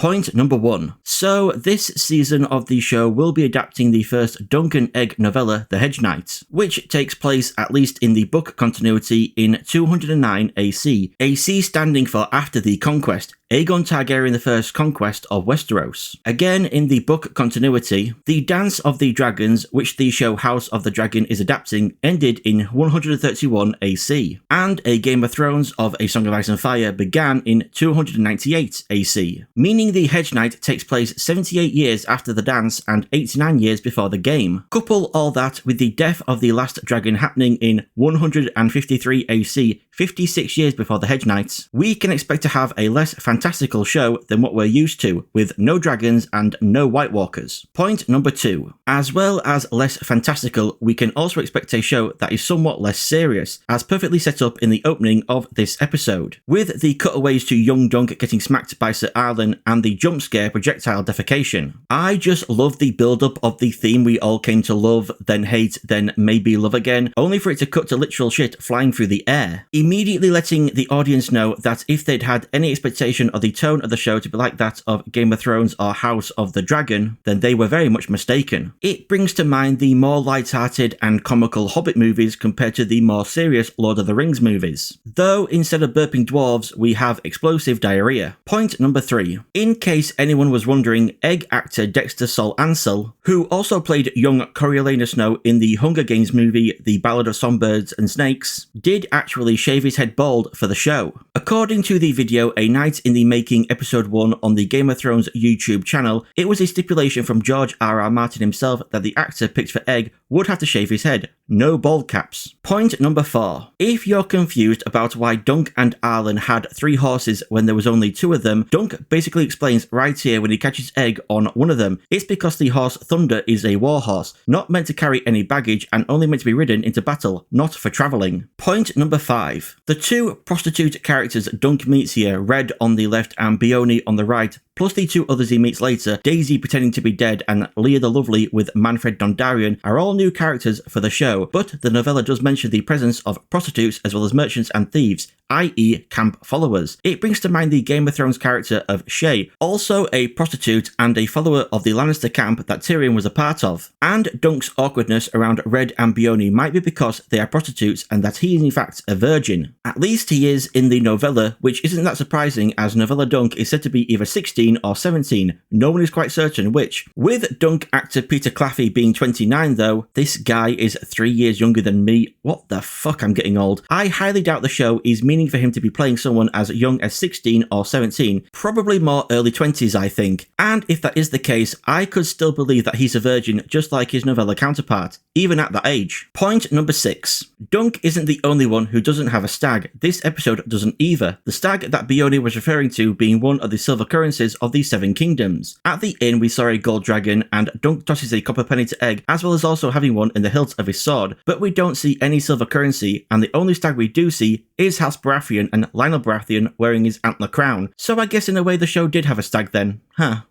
Point number 1. So this season of the show will be adapting the first Dunk and Egg novella, The Hedge Knight, which takes place, at least in the book continuity, in 209 AC. AC standing for After the Conquest, Aegon Targaryen I's conquest of Westeros. Again, in the book continuity, the Dance of the Dragons, which the show House of the Dragon is adapting, ended in 131 AC, and A Game of Thrones of A Song of Ice and Fire began in 298 AC, meaning the Hedge Knight takes place 78 years after the dance and 89 years before the game. Couple all that with the death of the last dragon happening in 153 AC, 56 years before the Hedge Knights, we can expect to have a less fantastical show than what we're used to, with no dragons and no White Walkers. Point number 2. As well as less fantastical, we can also expect a show that is somewhat less serious, as perfectly set up in the opening of this episode, with the cutaways to young Dunk getting smacked by Sir Arlen and the jump scare projectile defecation. I just love the build-up of the theme we all came to love, then hate, then maybe love again, only for it to cut to literal shit flying through the air, immediately letting the audience know that if they'd had any expectation of the tone of the show to be like that of Game of Thrones or House of the Dragon, then they were very much mistaken. It brings to mind the more light-hearted and comical Hobbit movies compared to the more serious Lord of the Rings movies, though instead of burping dwarves we have explosive diarrhea. Point number 3. In case anyone was wondering, Egg actor Dexter Sol Ansel, who also played young Coriolanus Snow in the Hunger Games movie The Ballad of Songbirds and Snakes, did actually shave his head bald for the show. According to the video A Night in the Making Episode 1 on the Game of Thrones YouTube channel, it was a stipulation from George R.R. Martin himself that the actor picked for Egg would have to shave his head. No bald caps. Point number 4. If you're confused about why Dunk and Arlen had 3 horses when there was only 2 of them, Dunk basically explains right here when he catches Egg on one of them. It's because the horse Thunder is a war horse, not meant to carry any baggage and only meant to be ridden into battle, not for travelling. Point number 5. The 2 prostitute characters Dunk meets here, Red on the left and Beone on the right, plus the 2 others he meets later, Daisy pretending to be dead and Leah the Lovely with Manfred Dondarrion, are all new characters for the show, but the novella does mention the presence of prostitutes as well as merchants and thieves, i.e. camp followers. It brings to mind the Game of Thrones character of Shae, also a prostitute and a follower of the Lannister camp that Tyrion was a part of. And Dunk's awkwardness around Red and Beone might be because they are prostitutes and that he is in fact a virgin. At least he is in the novella, which isn't that surprising as novella Dunk is said to be either 16 or 17, no one is quite certain which. With Dunk actor Peter Claffey being 29 though, this guy is 3 years younger than me. What the fuck, I'm getting old. I highly doubt the show is meaning for him to be playing someone as young as 16 or 17, probably more early 20s I think. And if that is the case, I could still believe that he's a virgin just like his novella counterpart, even at that age. Point number 6. Dunk isn't the only one who doesn't have a stag. This episode doesn't either. The stag that Beone was referring to being one of the silver currencies of the 7 kingdoms. At the inn we saw a gold dragon and Dunk tosses a copper penny to Egg, as well as also having one in the hilt of his sword, but we don't see any silver currency, and the only stag we do see is House Baratheon and Lionel Baratheon wearing his antler crown. So I guess in a way the show did have a stag then.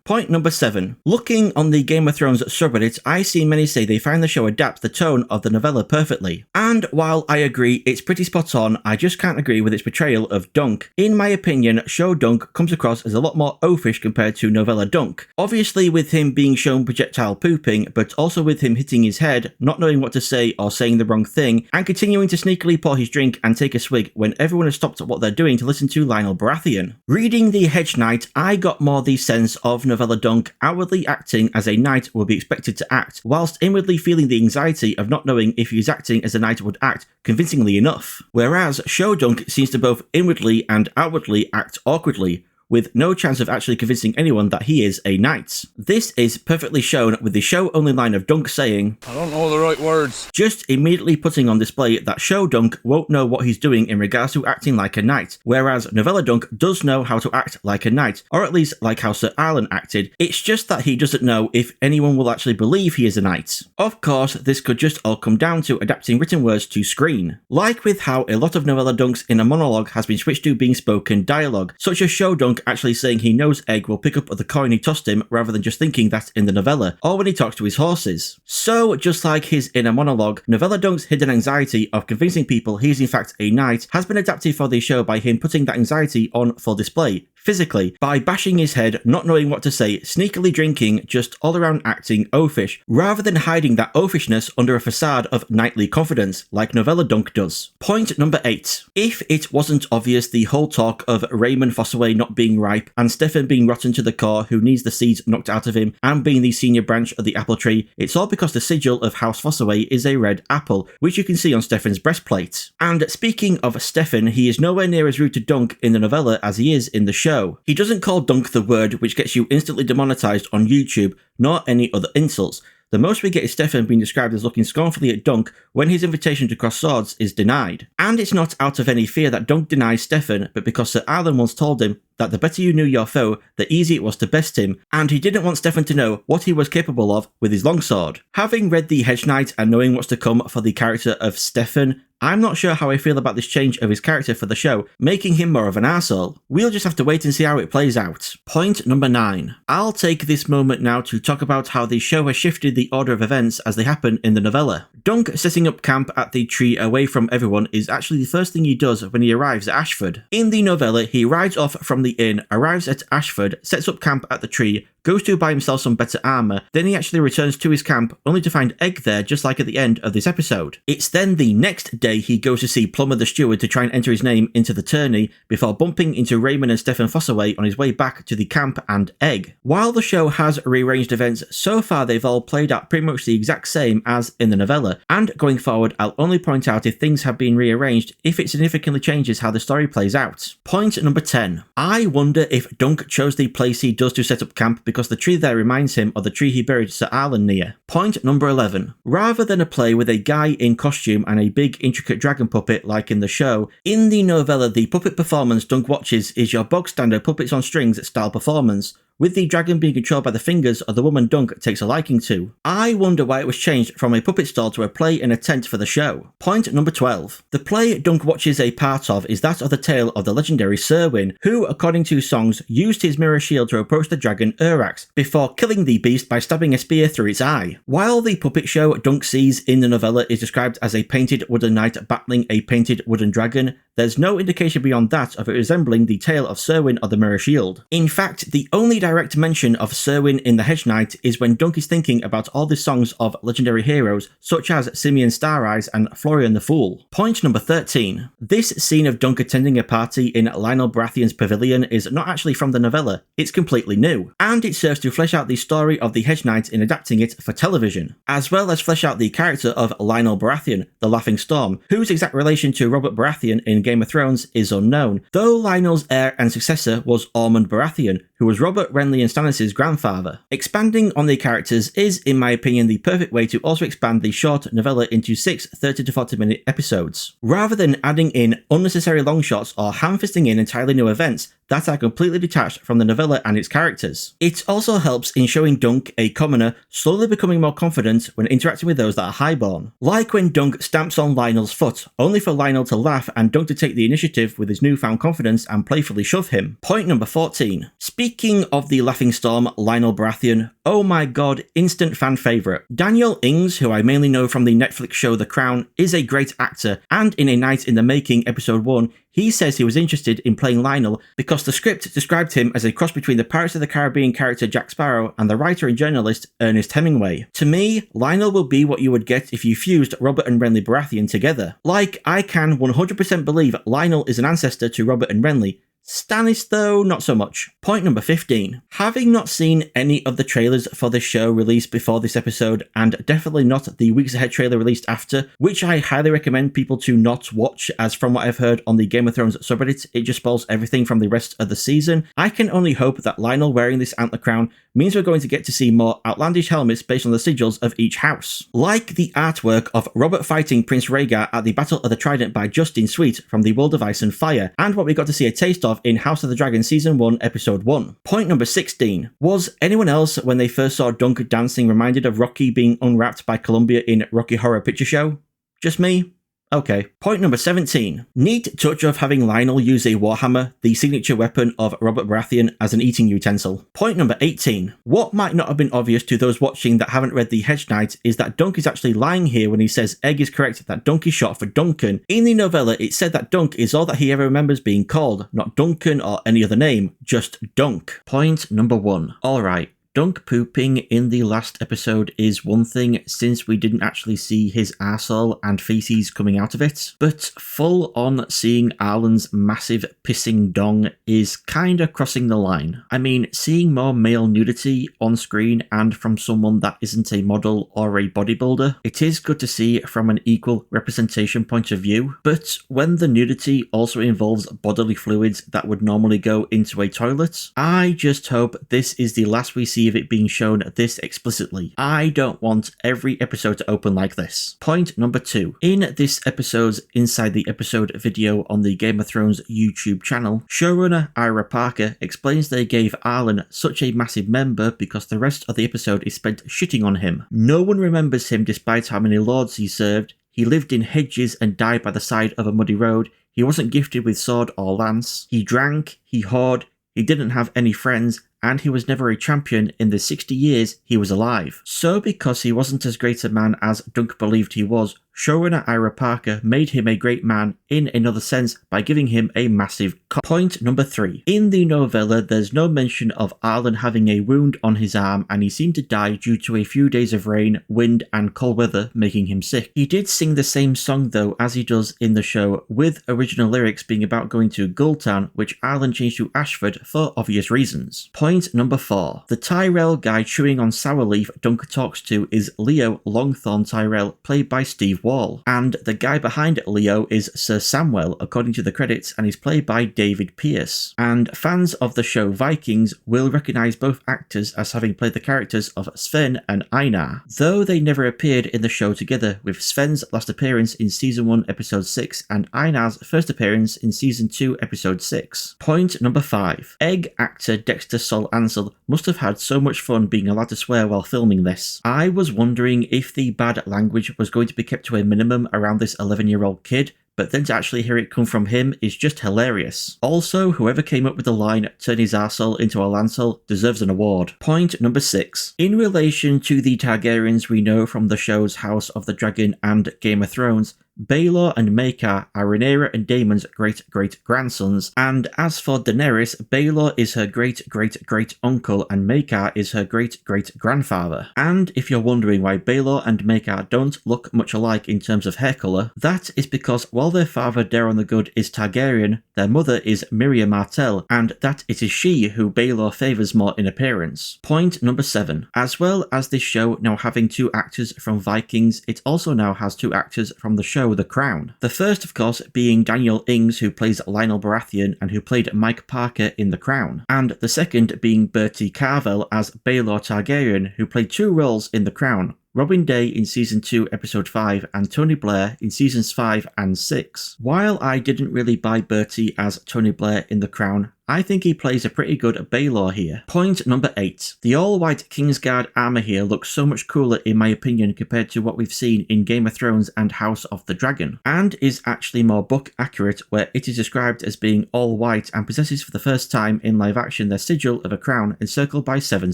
Point number 7. Looking on the Game of Thrones subreddit, I see many say they find the show adapts the tone of the novella perfectly. And while I agree it's pretty spot on, I just can't agree with its portrayal of Dunk. In my opinion, show Dunk comes across as a lot more oafish compared to novella Dunk. Obviously with him being shown projectile pooping, but also with him hitting his head, not knowing what to say or saying the wrong thing, and continuing to sneakily pour his drink and take a swig when everyone has stopped what they're doing to listen to Lionel Baratheon. Reading The Hedge Knight, I got more the sense of novella Dunk outwardly acting as a knight would be expected to act, whilst inwardly feeling the anxiety of not knowing if he is acting as a knight would act convincingly enough. Whereas show Dunk seems to both inwardly and outwardly act awkwardly, with no chance of actually convincing anyone that he is a knight. This is perfectly shown with the show-only line of Dunk saying, "I don't know the right words," just immediately putting on display that show Dunk won't know what he's doing in regards to acting like a knight, whereas novella Dunk does know how to act like a knight, or at least like how Sir Arlen acted. It's just that he doesn't know if anyone will actually believe he is a knight. Of course, this could just all come down to adapting written words to screen, like with how a lot of novella Dunks in a monologue has been switched to being spoken dialogue, such as show Dunk actually saying he knows Egg will pick up the coin he tossed him rather than just thinking that in the novella, or when he talks to his horses. So, just like his inner monologue, novella Dunk's hidden anxiety of convincing people he is in fact a knight has been adapted for the show by him putting that anxiety on full display, physically, by bashing his head, not knowing what to say, sneakily drinking, just all around acting oafish, rather than hiding that oafishness under a facade of knightly confidence, like Novella Dunk does. Point number 8. If it wasn't obvious, the whole talk of Raymond Fossaway not being ripe, and Stefan being rotten to the core, who needs the seeds knocked out of him, and being the senior branch of the apple tree, it's all because the sigil of House Fossaway is a red apple, which you can see on Stefan's breastplate. And speaking of Stefan, he is nowhere near as rude to Dunk in the novella as he is in the show. He doesn't call Dunk the word, which gets you instantly demonetized on YouTube, nor any other insults. The most we get is Stefan being described as looking scornfully at Dunk when his invitation to cross swords is denied. And it's not out of any fear that Dunk denies Stefan, but because Sir Alan once told him that the better you knew your foe, the easier it was to best him, and he didn't want Stefan to know what he was capable of with his longsword. Having read The Hedge Knight and knowing what's to come for the character of Stefan, I'm not sure how I feel about this change of his character for the show, making him more of an arsehole. We'll just have to wait and see how it plays out. Point number 9. I'll take this moment now to talk about how the show has shifted the order of events as they happen in the novella. Dunk setting up camp at the tree away from everyone is actually the first thing he does when he arrives at Ashford. In the novella, he rides off from the inn, arrives at Ashford, sets up camp at the tree, goes to buy himself some better armour, then he actually returns to his camp only to find Egg there just like at the end of this episode. It's then the next day he goes to see Plummer the steward to try and enter his name into the tourney before bumping into Raymond and Stefan Fossaway on his way back to the camp and Egg. While the show has rearranged events, so far they've all played out pretty much the exact same as in the novella, and going forward I'll only point out if things have been rearranged if it significantly changes how the story plays out. Point number 10. I wonder if Dunk chose the place he does to set up camp because the tree there reminds him of the tree he buried Sir Alan near. Point number 11. Rather than a play with a guy in costume and a big intricate dragon puppet like in the show, in the novella the puppet performance Dunk watches is your bog standard puppets on strings style performance, with the dragon being controlled by the fingers of the woman Dunk takes a liking to. I wonder why it was changed from a puppet stall to a play in a tent for the show. Point number 12. The play Dunk watches a part of is that of the tale of the legendary Serwyn, who, according to songs, used his mirror shield to approach the dragon Urax, before killing the beast by stabbing a spear through its eye. While the puppet show Dunk sees in the novella is described as a painted wooden knight battling a painted wooden dragon, there's no indication beyond that of it resembling the tale of Serwyn or the mirror shield. In fact, the only direct mention of Serwyn in The Hedge Knight is when Dunk is thinking about all the songs of legendary heroes such as Simeon Stareyes and Florian the Fool. Point number 13. This scene of Dunk attending a party in Lionel Baratheon's pavilion is not actually from the novella, it's completely new, and it serves to flesh out the story of The Hedge Knight in adapting it for television, as well as flesh out the character of Lionel Baratheon, the Laughing Storm, whose exact relation to Robert Baratheon in Game of Thrones is unknown, though Lionel's heir and successor was Ormond Baratheon, who was Robert, Renly and Stannis' grandfather. Expanding on the characters is, in my opinion, the perfect way to also expand the short novella into 6 30 to 40 minute episodes, rather than adding in unnecessary long shots or ham-fisting in entirely new events that are completely detached from the novella and its characters. It also helps in showing Dunk, a commoner, slowly becoming more confident when interacting with those that are highborn. Like when Dunk stamps on Lionel's foot, only for Lionel to laugh and Dunk to take the initiative with his newfound confidence and playfully shove him. Point number 14. Speaking of the Laughing Storm, Lionel Baratheon, oh my god, instant fan favourite. Daniel Ings, who I mainly know from the Netflix show The Crown, is a great actor, and in A Night in the Making episode 1, he says he was interested in playing Lionel because the script described him as a cross between the Pirates of the Caribbean character Jack Sparrow and the writer and journalist Ernest Hemingway. To me, Lionel will be what you would get if you fused Robert and Renly Baratheon together. Like, I can 100% believe Lionel is an ancestor to Robert and Renly. Stannis, though, not so much. Point number 15. Having not seen any of the trailers for this show released before this episode, and definitely not the Weeks Ahead trailer released after, which I highly recommend people to not watch, as from what I've heard on the Game of Thrones subreddit, it just spoils everything from the rest of the season, I can only hope that Lionel wearing this antler crown means we're going to get to see more outlandish helmets based on the sigils of each house. Like the artwork of Robert fighting Prince Rhaegar at the Battle of the Trident by Justin Sweet from The World of Ice and Fire, and what we got to see a taste of in House of the Dragon Season 1, Episode 1. Point number 16. Was anyone else, when they first saw Dunk dancing, reminded of Rocky being unwrapped by Columbia in Rocky Horror Picture Show? Just me? Okay. Point number 17. Neat touch of having Lionel use a Warhammer, the signature weapon of Robert Baratheon, as an eating utensil. Point number 18. What might not have been obvious to those watching that haven't read The Hedge Knight is that Dunk is actually lying here when he says Egg is correct that Dunk is short for Duncan. In the novella, it said that Dunk is all that he ever remembers being called, not Duncan or any other name, just Dunk. Point number 1. Alright. Dunk pooping in the last episode is one thing since we didn't actually see his arsehole and feces coming out of it, but full on seeing Arlen's massive pissing dong is kinda crossing the line. I mean, seeing more male nudity on screen and from someone that isn't a model or a bodybuilder, it is good to see from an equal representation point of view, but when the nudity also involves bodily fluids that would normally go into a toilet, I just hope this is the last we see of it being shown this explicitly. I don't want every episode to open like this. Point number 2. In this episode's Inside the Episode video on the Game of Thrones YouTube channel, showrunner Ira Parker explains they gave Arlen such a massive member because the rest of the episode is spent shitting on him. No one remembers him despite how many lords he served. He lived in hedges and died by the side of a muddy road. He wasn't gifted with sword or lance. He drank, he whored, he didn't have any friends, and he was never a champion in the 60 years he was alive. So because he wasn't as great a man as Dunk believed he was, showrunner Ira Parker made him a great man in another sense by giving him a massive cock. Point number 3. In the novella, there's no mention of Arlen having a wound on his arm and he seemed to die due to a few days of rain, wind and cold weather making him sick. He did sing the same song though as he does in the show, with original lyrics being about going to Gulltown, which Arlen changed to Ashford for obvious reasons. Point number 4. The Tyrell guy chewing on sour leaf Dunk talks to is Leo Longthorn Tyrell, played by Steve Wall, and the guy behind Leo is Sir Samwell according to the credits and is played by David Pearce. And fans of the show Vikings will recognise both actors as having played the characters of Sven and Einar, though they never appeared in the show together, with Sven's last appearance in Season 1 Episode 6 and Einar's first appearance in Season 2 Episode 6. Point number 5. Egg actor Dexter Sol Ansel must have had so much fun being allowed to swear while filming this. I was wondering if the bad language was going to be kept to a minimum around this 11-year-old kid, but then to actually hear it come from him is just hilarious. Also, whoever came up with the line, turn his arsehole into a lancehole, deserves an award. Point number 6. In relation to the Targaryens we know from the shows House of the Dragon and Game of Thrones, Baelor and Maekar are Rhaenyra and Daemon's great-great-grandsons, and as for Daenerys, Baelor is her great-great-great-uncle and Maekar is her great-great-grandfather. And if you're wondering why Baelor and Maekar don't look much alike in terms of hair colour, that is because while their father Daeron the Good is Targaryen, their mother is Miriam Martell, and that it is she who Baelor favours more in appearance. Point number 7. As well as this show now having 2 actors from Vikings, it also now has 2 actors from the show The Crown. The first, of course, being Daniel Ings, who plays Lionel Baratheon and who played Mike Parker in The Crown, and the second being Bertie Carvel as Baelor Targaryen, who played 2 roles in The Crown. Robin Day in Season 2 Episode 5 and Tony Blair in Seasons 5 and 6. While I didn't really buy Bertie as Tony Blair in The Crown, I think he plays a pretty good Baelor here. Point number 8. The all-white Kingsguard armour here looks so much cooler in my opinion compared to what we've seen in Game of Thrones and House of the Dragon, and is actually more book accurate where it is described as being all white and possesses for the first time in live action the sigil of a crown encircled by 7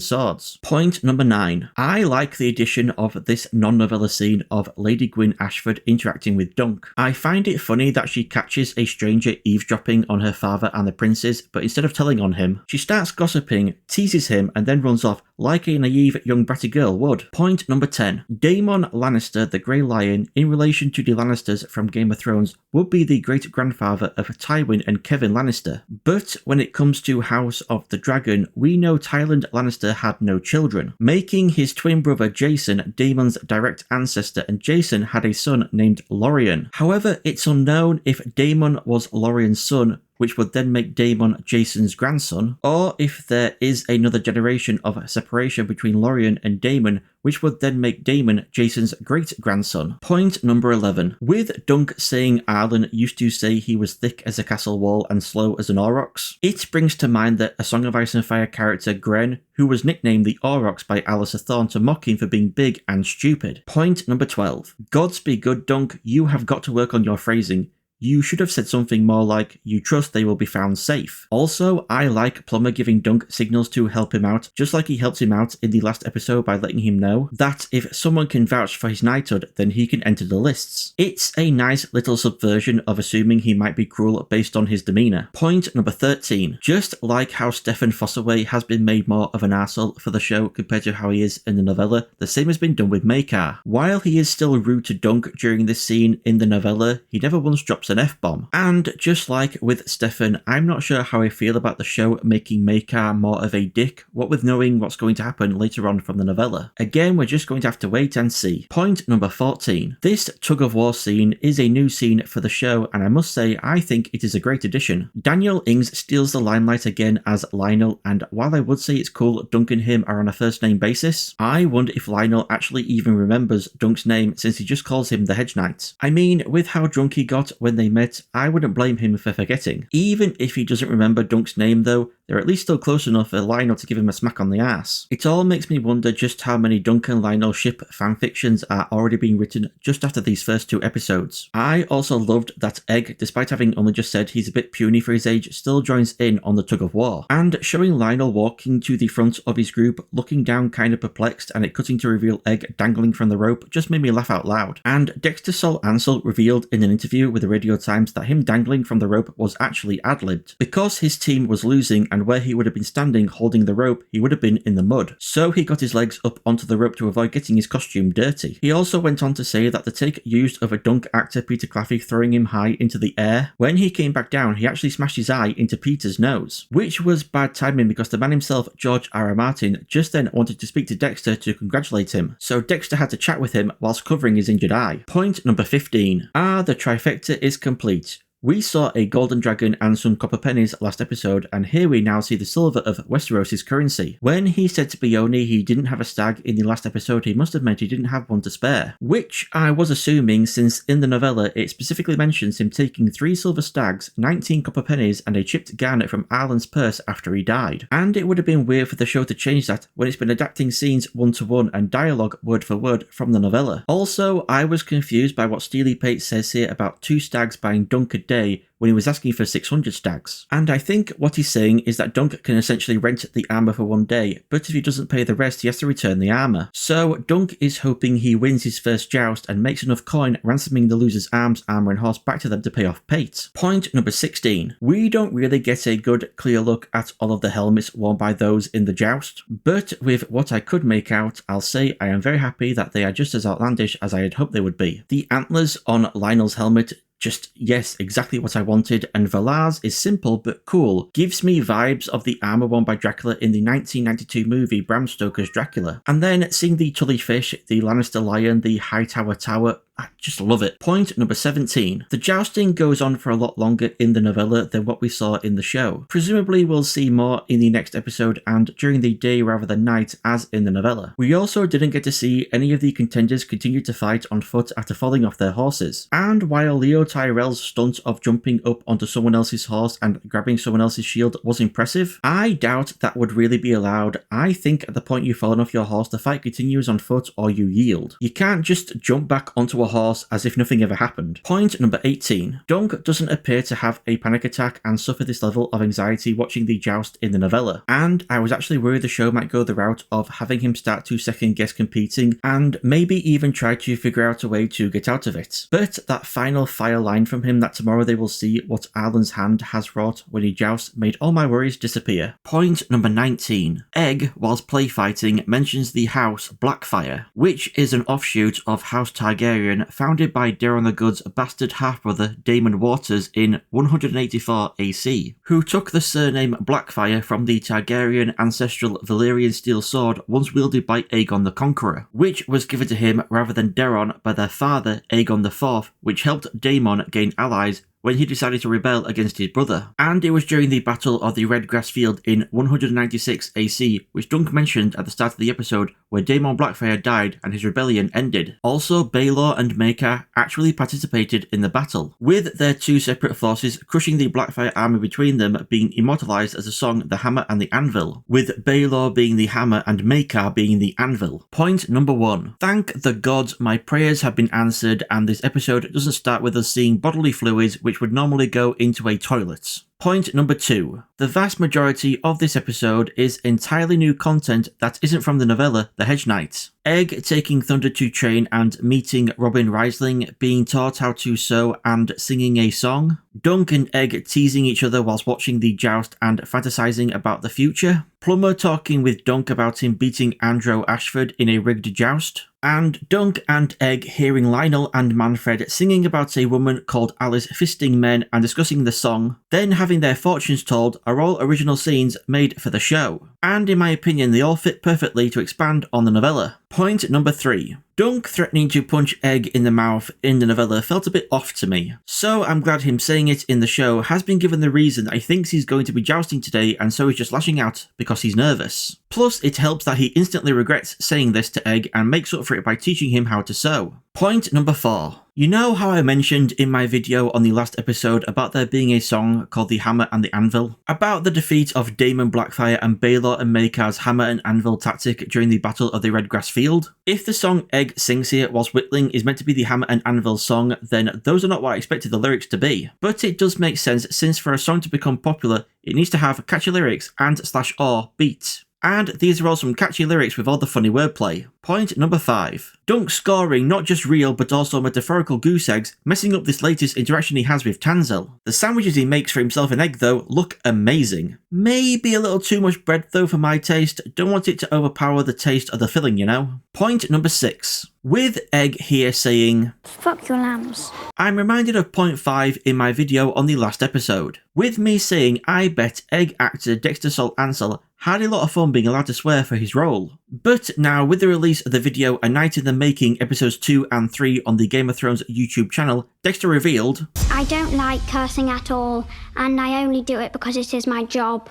swords. Point number 9. I like the addition of this non-novella scene of Lady Gwyn Ashford interacting with Dunk. I find it funny that she catches a stranger eavesdropping on her father and the princes, but instead of telling on him, she starts gossiping, teases him, and then runs off like a naive young bratty girl would. Point number 10. Daemon Lannister, the Grey Lion, in relation to the Lannisters from Game of Thrones, would be the great-grandfather of Tywin and Kevin Lannister. But when it comes to House of the Dragon, we know Tywin Lannister had no children, making his twin brother Jason Daemon's direct ancestor, and Jason had a son named Lorien. However, it's unknown if Daemon was Lorien's son, which would then make Daemon Jason's grandson, or if there is another generation of separate separation between Lorien and Daemon, which would then make Daemon Jason's great-grandson. Point number 11. With Dunk saying Arlen used to say he was thick as a castle wall and slow as an aurochs, it brings to mind that A Song of Ice and Fire character Gren, who was nicknamed the Aurochs by Alistair Thorne to mock him for being big and stupid. Point number 12. Gods be good, Dunk, you have got to work on your phrasing. You should have said something more like, you trust they will be found safe. Also, I like Plumber giving Dunk signals to help him out, just like he helped him out in the last episode by letting him know that if someone can vouch for his knighthood, then he can enter the lists. It's a nice little subversion of assuming he might be cruel based on his demeanour. Point number 13. Just like how Stefan Fossaway has been made more of an arsehole for the show compared to how he is in the novella, the same has been done with Maekar. While he is still rude to Dunk during this scene in the novella, he never once drops an F-bomb. And just like with Stefan, I'm not sure how I feel about the show making Maekar more of a dick, what with knowing what's going to happen later on from the novella. Again, we're just going to have to wait and see. Point number 14. This tug-of-war scene is a new scene for the show, and I must say I think it is a great addition. Daniel Ings steals the limelight again as Lionel, and while I would say it's cool Dunk and him are on a first-name basis, I wonder if Lionel actually even remembers Dunk's name since he just calls him the Hedge Knight. I mean, with how drunk he got when they met, I wouldn't blame him for forgetting. Even if he doesn't remember Dunk's name though, they're at least still close enough for Lionel to give him a smack on the ass. It all makes me wonder just how many Dunk and Lionel ship fanfictions are already being written just after these first 2 episodes. I also loved that Egg, despite having only just said he's a bit puny for his age, still joins in on the tug of war. And showing Lionel walking to the front of his group, looking down kind of perplexed, and it cutting to reveal Egg dangling from the rope just made me laugh out loud. And Dexter Sol Ansel revealed in an interview with the Radio Times that him dangling from the rope was actually ad-libbed. Because his team was losing and where he would have been standing holding the rope, he would have been in the mud. So he got his legs up onto the rope to avoid getting his costume dirty. He also went on to say that the take used of a Dunk actor Peter Claffey throwing him high into the air. When he came back down, he actually smashed his eye into Peter's nose, which was bad timing because the man himself, George R.R. Martin, just then wanted to speak to Dexter to congratulate him. So Dexter had to chat with him whilst covering his injured eye. Point number 15. The trifecta is complete. We saw a golden dragon and some copper pennies last episode, and here we now see the silver of Westeros' currency. When he said to Beoni he didn't have a stag in the last episode, he must have meant he didn't have one to spare. Which I was assuming, since in the novella it specifically mentions him taking 3 silver stags, 19 copper pennies, and a chipped garnet from Arlen's purse after he died. And it would have been weird for the show to change that when it's been adapting scenes one-to-one and dialogue word for word from the novella. Also, I was confused by what Steely Pate says here about 2 stags buying Dunk a day when he was asking for 600 stags. And I think what he's saying is that Dunk can essentially rent the armour for 1 day, but if he doesn't pay the rest, he has to return the armour. So Dunk is hoping he wins his first joust and makes enough coin ransoming the loser's arms, armour and horse back to them to pay off Pate. Point number 16. We don't really get a good, clear look at all of the helmets worn by those in the joust, but with what I could make out, I'll say I am very happy that they are just as outlandish as I had hoped they would be. The antlers on Lionel's helmet, just, yes, exactly what I wanted, and Valar's is simple but cool. Gives me vibes of the armour worn by Dracula in the 1992 movie Bram Stoker's Dracula. And then seeing the Tully Fish, the Lannister Lion, the Hightower Tower, I just love it. Point number 17. The jousting goes on for a lot longer in the novella than what we saw in the show. Presumably we'll see more in the next episode and during the day rather than night as in the novella. We also didn't get to see any of the contenders continue to fight on foot after falling off their horses. And while Leo Tyrell's stunt of jumping up onto someone else's horse and grabbing someone else's shield was impressive, I doubt that would really be allowed. I think at the point you've fallen off your horse, the fight continues on foot or you yield. You can't just jump back onto a horse as if nothing ever happened. Point number 18. Dunk doesn't appear to have a panic attack and suffer this level of anxiety watching the joust in the novella, and I was actually worried the show might go the route of having him start to second guess competing and maybe even try to figure out a way to get out of it. But that final fire line from him that tomorrow they will see what Arlen's hand has wrought when he jousts made all my worries disappear. Point number 19. Egg, whilst play fighting, mentions the house Blackfire, which is an offshoot of House Targaryen founded by Daeron the Good's bastard half-brother Daemon Waters in 184 AC, who took the surname Blackfire from the Targaryen ancestral Valyrian steel sword once wielded by Aegon the Conqueror, which was given to him rather than Daeron by their father Aegon IV, which helped Daemon gain allies when he decided to rebel against his brother. And it was during the Battle of the Red Grass Field in 196 AC, which Dunk mentioned at the start of the episode, where Daemon Blackfire died and his rebellion ended. Also, Baelor and Maekar actually participated in the battle, with their two separate forces crushing the Blackfire army between them being immortalized as the song The Hammer and the Anvil, with Baelor being the hammer and Maekar being the anvil. Point number 1. Thank the gods, my prayers have been answered, and this episode doesn't start with us seeing bodily fluids which would normally go into a toilet. Point number 2. The vast majority of this episode is entirely new content that isn't from the novella The Hedge Knight. Egg taking Thunder to train and meeting Robin Riesling, being taught how to sew and singing a song. Dunk and Egg teasing each other whilst watching the joust and fantasizing about the future. Plumber talking with Dunk about him beating Andrew Ashford in a rigged joust. And Dunk and Egg hearing Lionel and Manfred singing about a woman called Alice fisting men and discussing the song, then having their fortunes told, are all original scenes made for the show. And in my opinion, they all fit perfectly to expand on the novella. Point number 3. Dunk threatening to punch Egg in the mouth in the novella felt a bit off to me, so I'm glad him saying it in the show has been given the reason that he thinks he's going to be jousting today, and so he's just lashing out because he's nervous. Plus, it helps that he instantly regrets saying this to Egg and makes up for it by teaching him how to sew. Point number 4. You know how I mentioned in my video on the last episode about there being a song called The Hammer and the Anvil? About the defeat of Daemon Blackfire and Baelor and Maekar's hammer and anvil tactic during the Battle of the Red Grass Field? If the song Egg sings here whilst whittling is meant to be the hammer and anvil song, then those are not what I expected the lyrics to be. But it does make sense, since for a song to become popular, it needs to have catchy lyrics and /or beat. And these are all some catchy lyrics with all the funny wordplay. Point number 5. Dunk scoring not just real but also metaphorical goose eggs, messing up this latest interaction he has with Tanzel. The sandwiches he makes for himself and Egg though look amazing. Maybe a little too much bread though for my taste, don't want it to overpower the taste of the filling, you know. Point number 6. With Egg here saying, "Fuck your lambs," I'm reminded of point 5 in my video on the last episode, with me saying I bet Egg actor Dexter Sol Ansel had a lot of fun being allowed to swear for his role. But now, with the release of the video A Night in the Making episodes 2 and 3 on the Game of Thrones YouTube channel, Dexter revealed, "I don't like cursing at all, and I only do it because it is my job."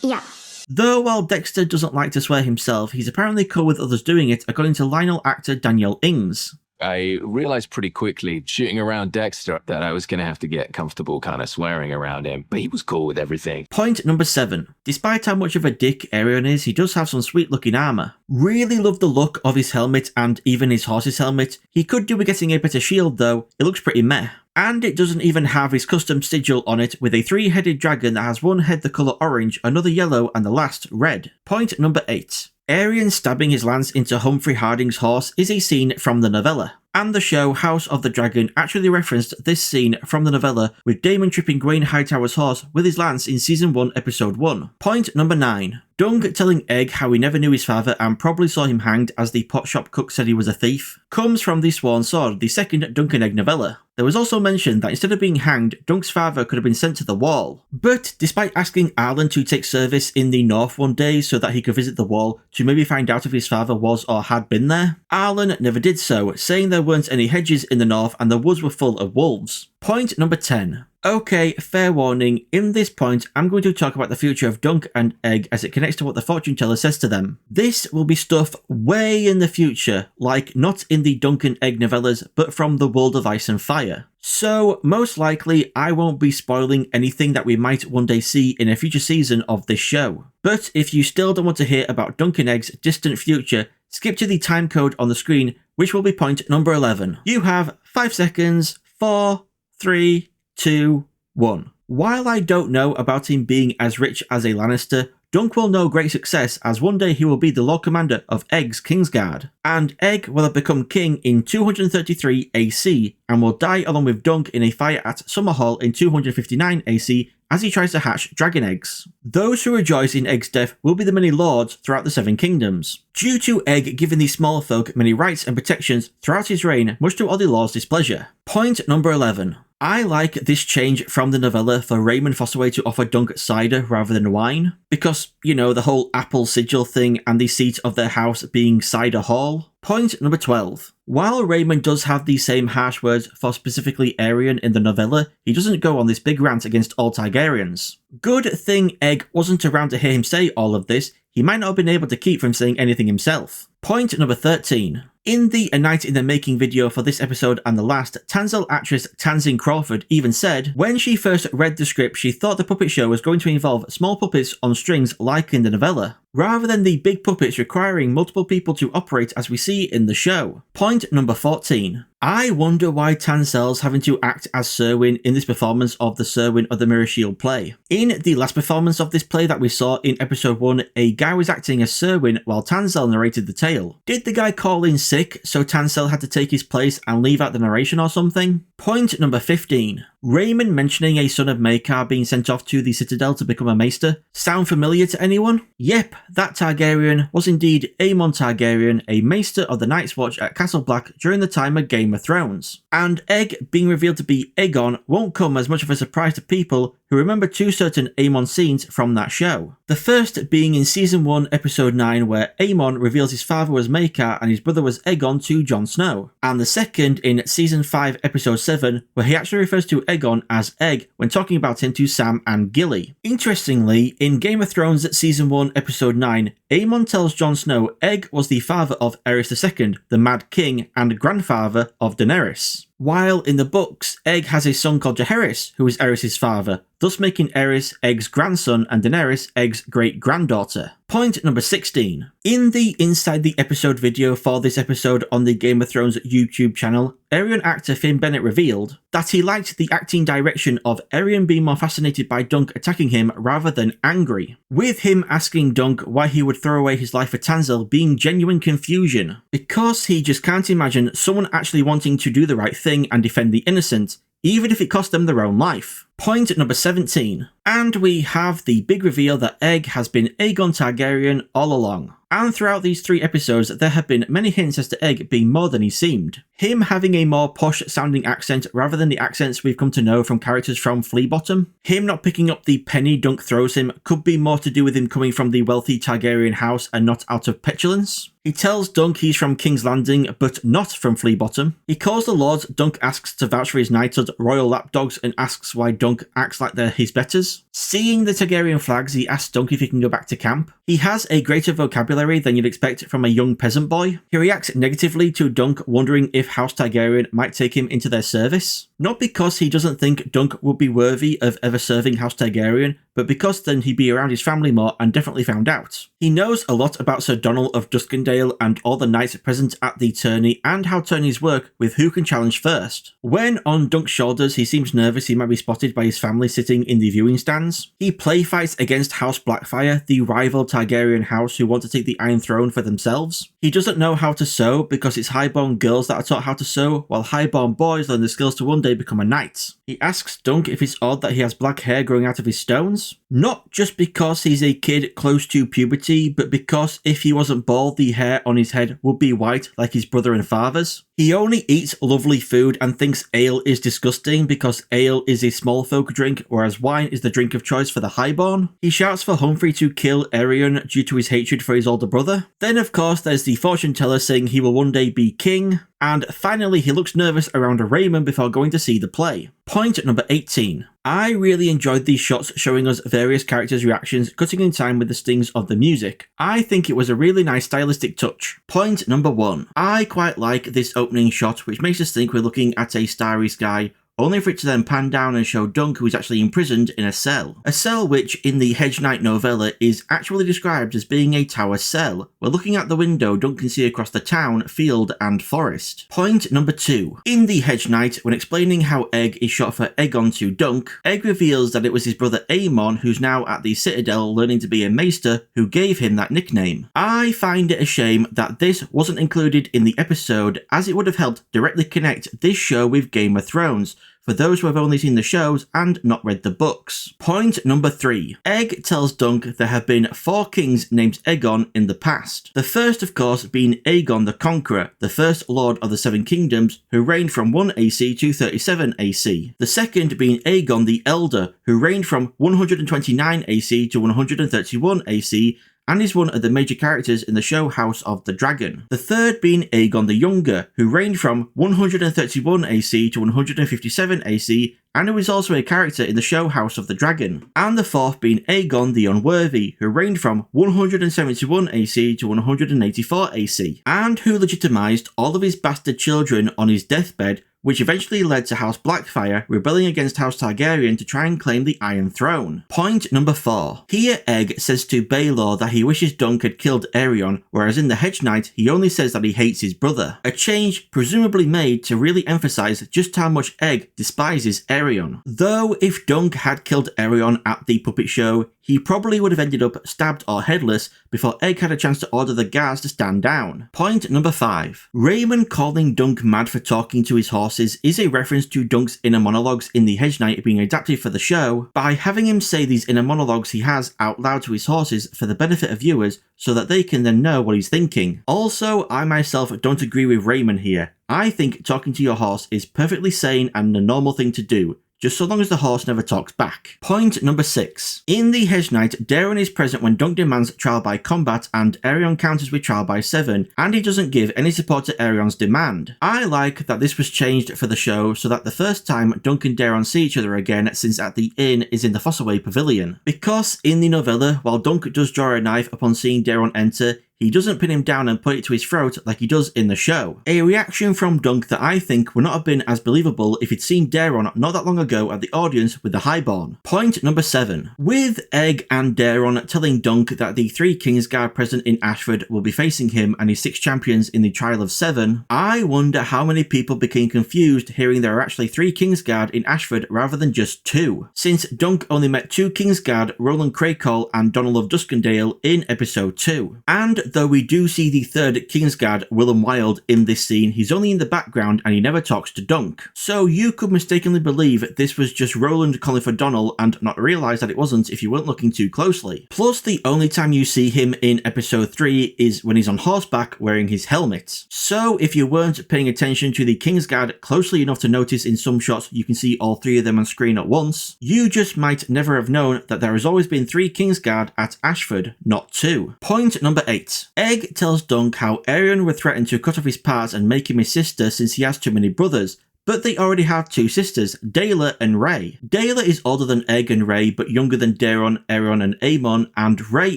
Yeah. Though while Dexter doesn't like to swear himself, he's apparently cool with others doing it, according to Lionel actor Danielle Ings. I realized pretty quickly, shooting around Dexter, that I was going to have to get comfortable kind of swearing around him, but he was cool with everything. Point number 7. Despite how much of a dick Aerion is, he does have some sweet looking armour. Really love the look of his helmet and even his horse's helmet. He could do with getting a better shield though, it looks pretty meh. And it doesn't even have his custom sigil on it, with a 3-headed dragon that has one head the colour orange, another yellow and the last red. Point number 8. Aerion stabbing his lance into Humphrey Harding's horse is a scene from the novella. And the show House of the Dragon actually referenced this scene from the novella, with Daemon tripping Gwaine Hightower's horse with his lance in Season 1 Episode 1. Point number 9. Dunk telling Egg how he never knew his father and probably saw him hanged as the pot shop cook said he was a thief, comes from The Sworn Sword, the second Dunk and Egg novella. There was also mention that instead of being hanged, Dunk's father could have been sent to the Wall. But despite asking Arlen to take service in the North one day so that he could visit the Wall to maybe find out if his father was or had been there, Arlen never did so, saying there weren't any hedges in the North and the woods were full of wolves. Point number 10. Okay, fair warning, in this point I'm going to talk about the future of Dunk and Egg as it connects to what the fortune teller says to them. This will be stuff way in the future, like not in the Dunk and Egg novellas, but from the world of Ice and Fire. So, most likely I won't be spoiling anything that we might one day see in a future season of this show. But if you still don't want to hear about Dunk and Egg's distant future, skip to the time code on the screen, which will be point number 11. You have 5 seconds, 4, 3, 2, 1. While I don't know about him being as rich as a Lannister, Dunk will know great success as one day he will be the Lord Commander of Egg's Kingsguard. And Egg will have become king in 233 AC and will die along with Dunk in a fire at Summerhall in 259 AC as he tries to hatch dragon eggs. Those who rejoice in Egg's death will be the many lords throughout the Seven Kingdoms, due to Egg giving the small folk many rights and protections throughout his reign, much to all the lords' displeasure. Point number 11. I like this change from the novella for Raymond Fossaway to offer Dunk cider rather than wine, because, you know, the whole apple sigil thing and the seat of their house being Cider Hall. Point number 12. While Raymond does have the same harsh words for specifically Aerion in the novella, he doesn't go on this big rant against all Targaryens. Good thing Egg wasn't around to hear him say all of this. He might not have been able to keep from saying anything himself. Point number 13. In the A Night in the Making video for this episode and the last, Tanzil actress Tanzin Crawford even said when she first read the script she thought the puppet show was going to involve small puppets on strings like in the novella, rather than the big puppets requiring multiple people to operate as we see in the show. Point number 14. I wonder why Tanzel's having to act as Serwyn in this performance of the Serwyn of the Mirror Shield play. In the last performance of this play that we saw in episode 1, a guy was acting as Serwyn while Tanzel narrated the tale. Did the guy call in sick so Tanzel had to take his place and leave out the narration or something? Point number 15. Raymond mentioning a son of Maekar being sent off to the Citadel to become a maester. Sound familiar to anyone? Yep, that Targaryen was indeed Aemon Targaryen, a maester of the Night's Watch at Castle Black during the time of Game of Thrones. And Egg being revealed to be Aegon won't come as much of a surprise to people who remember two certain Aemon scenes from that show. The first being in Season 1, Episode 9, where Aemon reveals his father was Maekar and his brother was Aegon to Jon Snow. And the second in Season 5, Episode 7, where he actually refers to Aegon as Egg when talking about him to Sam and Gilly. Interestingly, in Game of Thrones Season 1, Episode 9, Aemon tells Jon Snow Egg was the father of Aerys II, the Mad King, and grandfather of Daenerys. While in the books, Egg has a son called Jaehaerys, who is Aerys' father, thus making Aerys Egg's grandson and Daenerys Egg's great-granddaughter. Point number 16. In the Inside the Episode video for this episode on the Game of Thrones YouTube channel, Aerion actor Finn Bennett revealed that he liked the acting direction of Aerion being more fascinated by Dunk attacking him rather than angry, with him asking Dunk why he would throw away his life for Tanzil being genuine confusion, because he just can't imagine someone actually wanting to do the right thing and defend the innocent, even if it cost them their own life. Point number 17. And we have the big reveal that Egg has been Aegon Targaryen all along. And throughout these 3 episodes, there have been many hints as to Egg being more than he seemed. Him having a more posh-sounding accent rather than the accents we've come to know from characters from Fleabottom. Him not picking up the penny Dunk throws him could be more to do with him coming from the wealthy Targaryen house and not out of petulance. He tells Dunk he's from King's Landing, but not from Fleabottom. He calls the lords Dunk asks to vouch for his knighthood royal lapdogs and asks why Dunk acts like they're his betters. Seeing the Targaryen flags, he asks Dunk if he can go back to camp. He has a greater vocabulary than you'd expect from a young peasant boy. He reacts negatively to Dunk wondering if House Targaryen might take him into their service. Not because he doesn't think Dunk would be worthy of ever serving House Targaryen, but because then he'd be around his family more and definitely found out. He knows a lot about Sir Donald of Duskendale and all the knights present at the tourney and how tourneys work with who can challenge first. When on Dunk's shoulders he seems nervous he might be spotted by his family sitting in the viewing stands. He play fights against House Blackfire, the rival Targaryen house who want to take the Iron Throne for themselves. He doesn't know how to sew because it's highborn girls that are taught how to sew, while highborn boys learn the skills to one day become a knight. He asks Dunk if it's odd that he has black hair growing out of his stones. Not just because he's a kid close to puberty, but because if he wasn't bald, the hair on his head would be white like his brother and father's. He only eats lovely food and thinks ale is disgusting because ale is a small folk drink, whereas wine is the drink of choice for the highborn. He shouts for Humphrey to kill Aerion due to his hatred for his older brother. Then of course there's the fortune teller saying he will one day be king. And finally he looks nervous around Raymond before going to see the play. Point number 18. I really enjoyed these shots showing us various characters' reactions cutting in time with the stings of the music. I think it was a really nice stylistic touch. Point number 1. I quite like this opening shot which makes us think we're looking at a starry sky, only for it to then pan down and show Dunk who is actually imprisoned in a cell. A cell which, in the Hedge Knight novella, is actually described as being a tower cell, where looking out the window Dunk can see across the town, field and forest. Point number 2. In the Hedge Knight, when explaining how Egg is shot for Aegon to Dunk, Egg reveals that it was his brother Aemon, who's now at the Citadel learning to be a maester, who gave him that nickname. I find it a shame that this wasn't included in the episode, as it would have helped directly connect this show with Game of Thrones, for those who have only seen the shows and not read the books. Point number 3. Egg tells Dunk there have been 4 kings named Aegon in the past. The first, of course, being Aegon the Conqueror, the first Lord of the Seven Kingdoms, who reigned from 1 AC to 37 AC. The second being Aegon the Elder, who reigned from 129 AC to 131 AC, and is one of the major characters in the show House of the Dragon. The third being Aegon the Younger, who reigned from 131 AC to 157 AC, and who is also a character in the show House of the Dragon. And the fourth being Aegon the Unworthy, who reigned from 171 AC to 184 AC, and who legitimized all of his bastard children on his deathbed, which eventually led to House Blackfyre rebelling against House Targaryen to try and claim the Iron Throne. Point number 4. Here Egg says to Baelor that he wishes Dunk had killed Aerion, whereas in the Hedge Knight he only says that he hates his brother. A change presumably made to really emphasize just how much Egg despises Aerion. Though if Dunk had killed Aerion at the puppet show, he probably would have ended up stabbed or headless before Egg had a chance to order the guards to stand down. Point number 5. Raymond calling Dunk mad for talking to his horses is a reference to Dunk's inner monologues in the Hedge Knight being adapted for the show, by having him say these inner monologues he has out loud to his horses for the benefit of viewers so that they can then know what he's thinking. Also, I myself don't agree with Raymond here. I think talking to your horse is perfectly sane and a normal thing to do, just so long as the horse never talks back. Point number 6. In the Hedge Knight, Daeron is present when Dunk demands trial by combat and Aerion counters with trial by 7, and he doesn't give any support to Aerion's demand. I like that this was changed for the show so that the first time Dunk and Daeron see each other again since at the inn is in the Fossaway Pavilion. Because in the novella, while Dunk does draw a knife upon seeing Daeron enter, he doesn't pin him down and put it to his throat like he does in the show. A reaction from Dunk that I think would not have been as believable if he'd seen Daeron not that long ago at the audience with the Highborn. Point number 7. With Egg and Daeron telling Dunk that the 3 Kingsguard present in Ashford will be facing him and his 6 champions in the Trial of 7, I wonder how many people became confused hearing there are actually 3 Kingsguard in Ashford rather than just 2. Since Dunk only met 2 Kingsguard, Roland Craycole and Donald of Duskendale, in episode 2. And though we do see the 3rd Kingsguard, Willem Wild, in this scene, he's only in the background and he never talks to Dunk. So you could mistakenly believe this was just Roland calling for Donald and not realise that it wasn't if you weren't looking too closely. Plus, the only time you see him in episode 3 is when he's on horseback wearing his helmet. So if you weren't paying attention to the Kingsguard closely enough to notice in some shots you can see all 3 of them on screen at once, you just might never have known that there has always been 3 Kingsguard at Ashford, not 2. Point number 8. Egg tells Dunk how Aerion would threaten to cut off his parts and make him his sister since he has too many brothers, but they already have 2 sisters, Daela and Rhae. Daela is older than Egg and Rhae, but younger than Daeron, Aerion and Aemon, and Rhae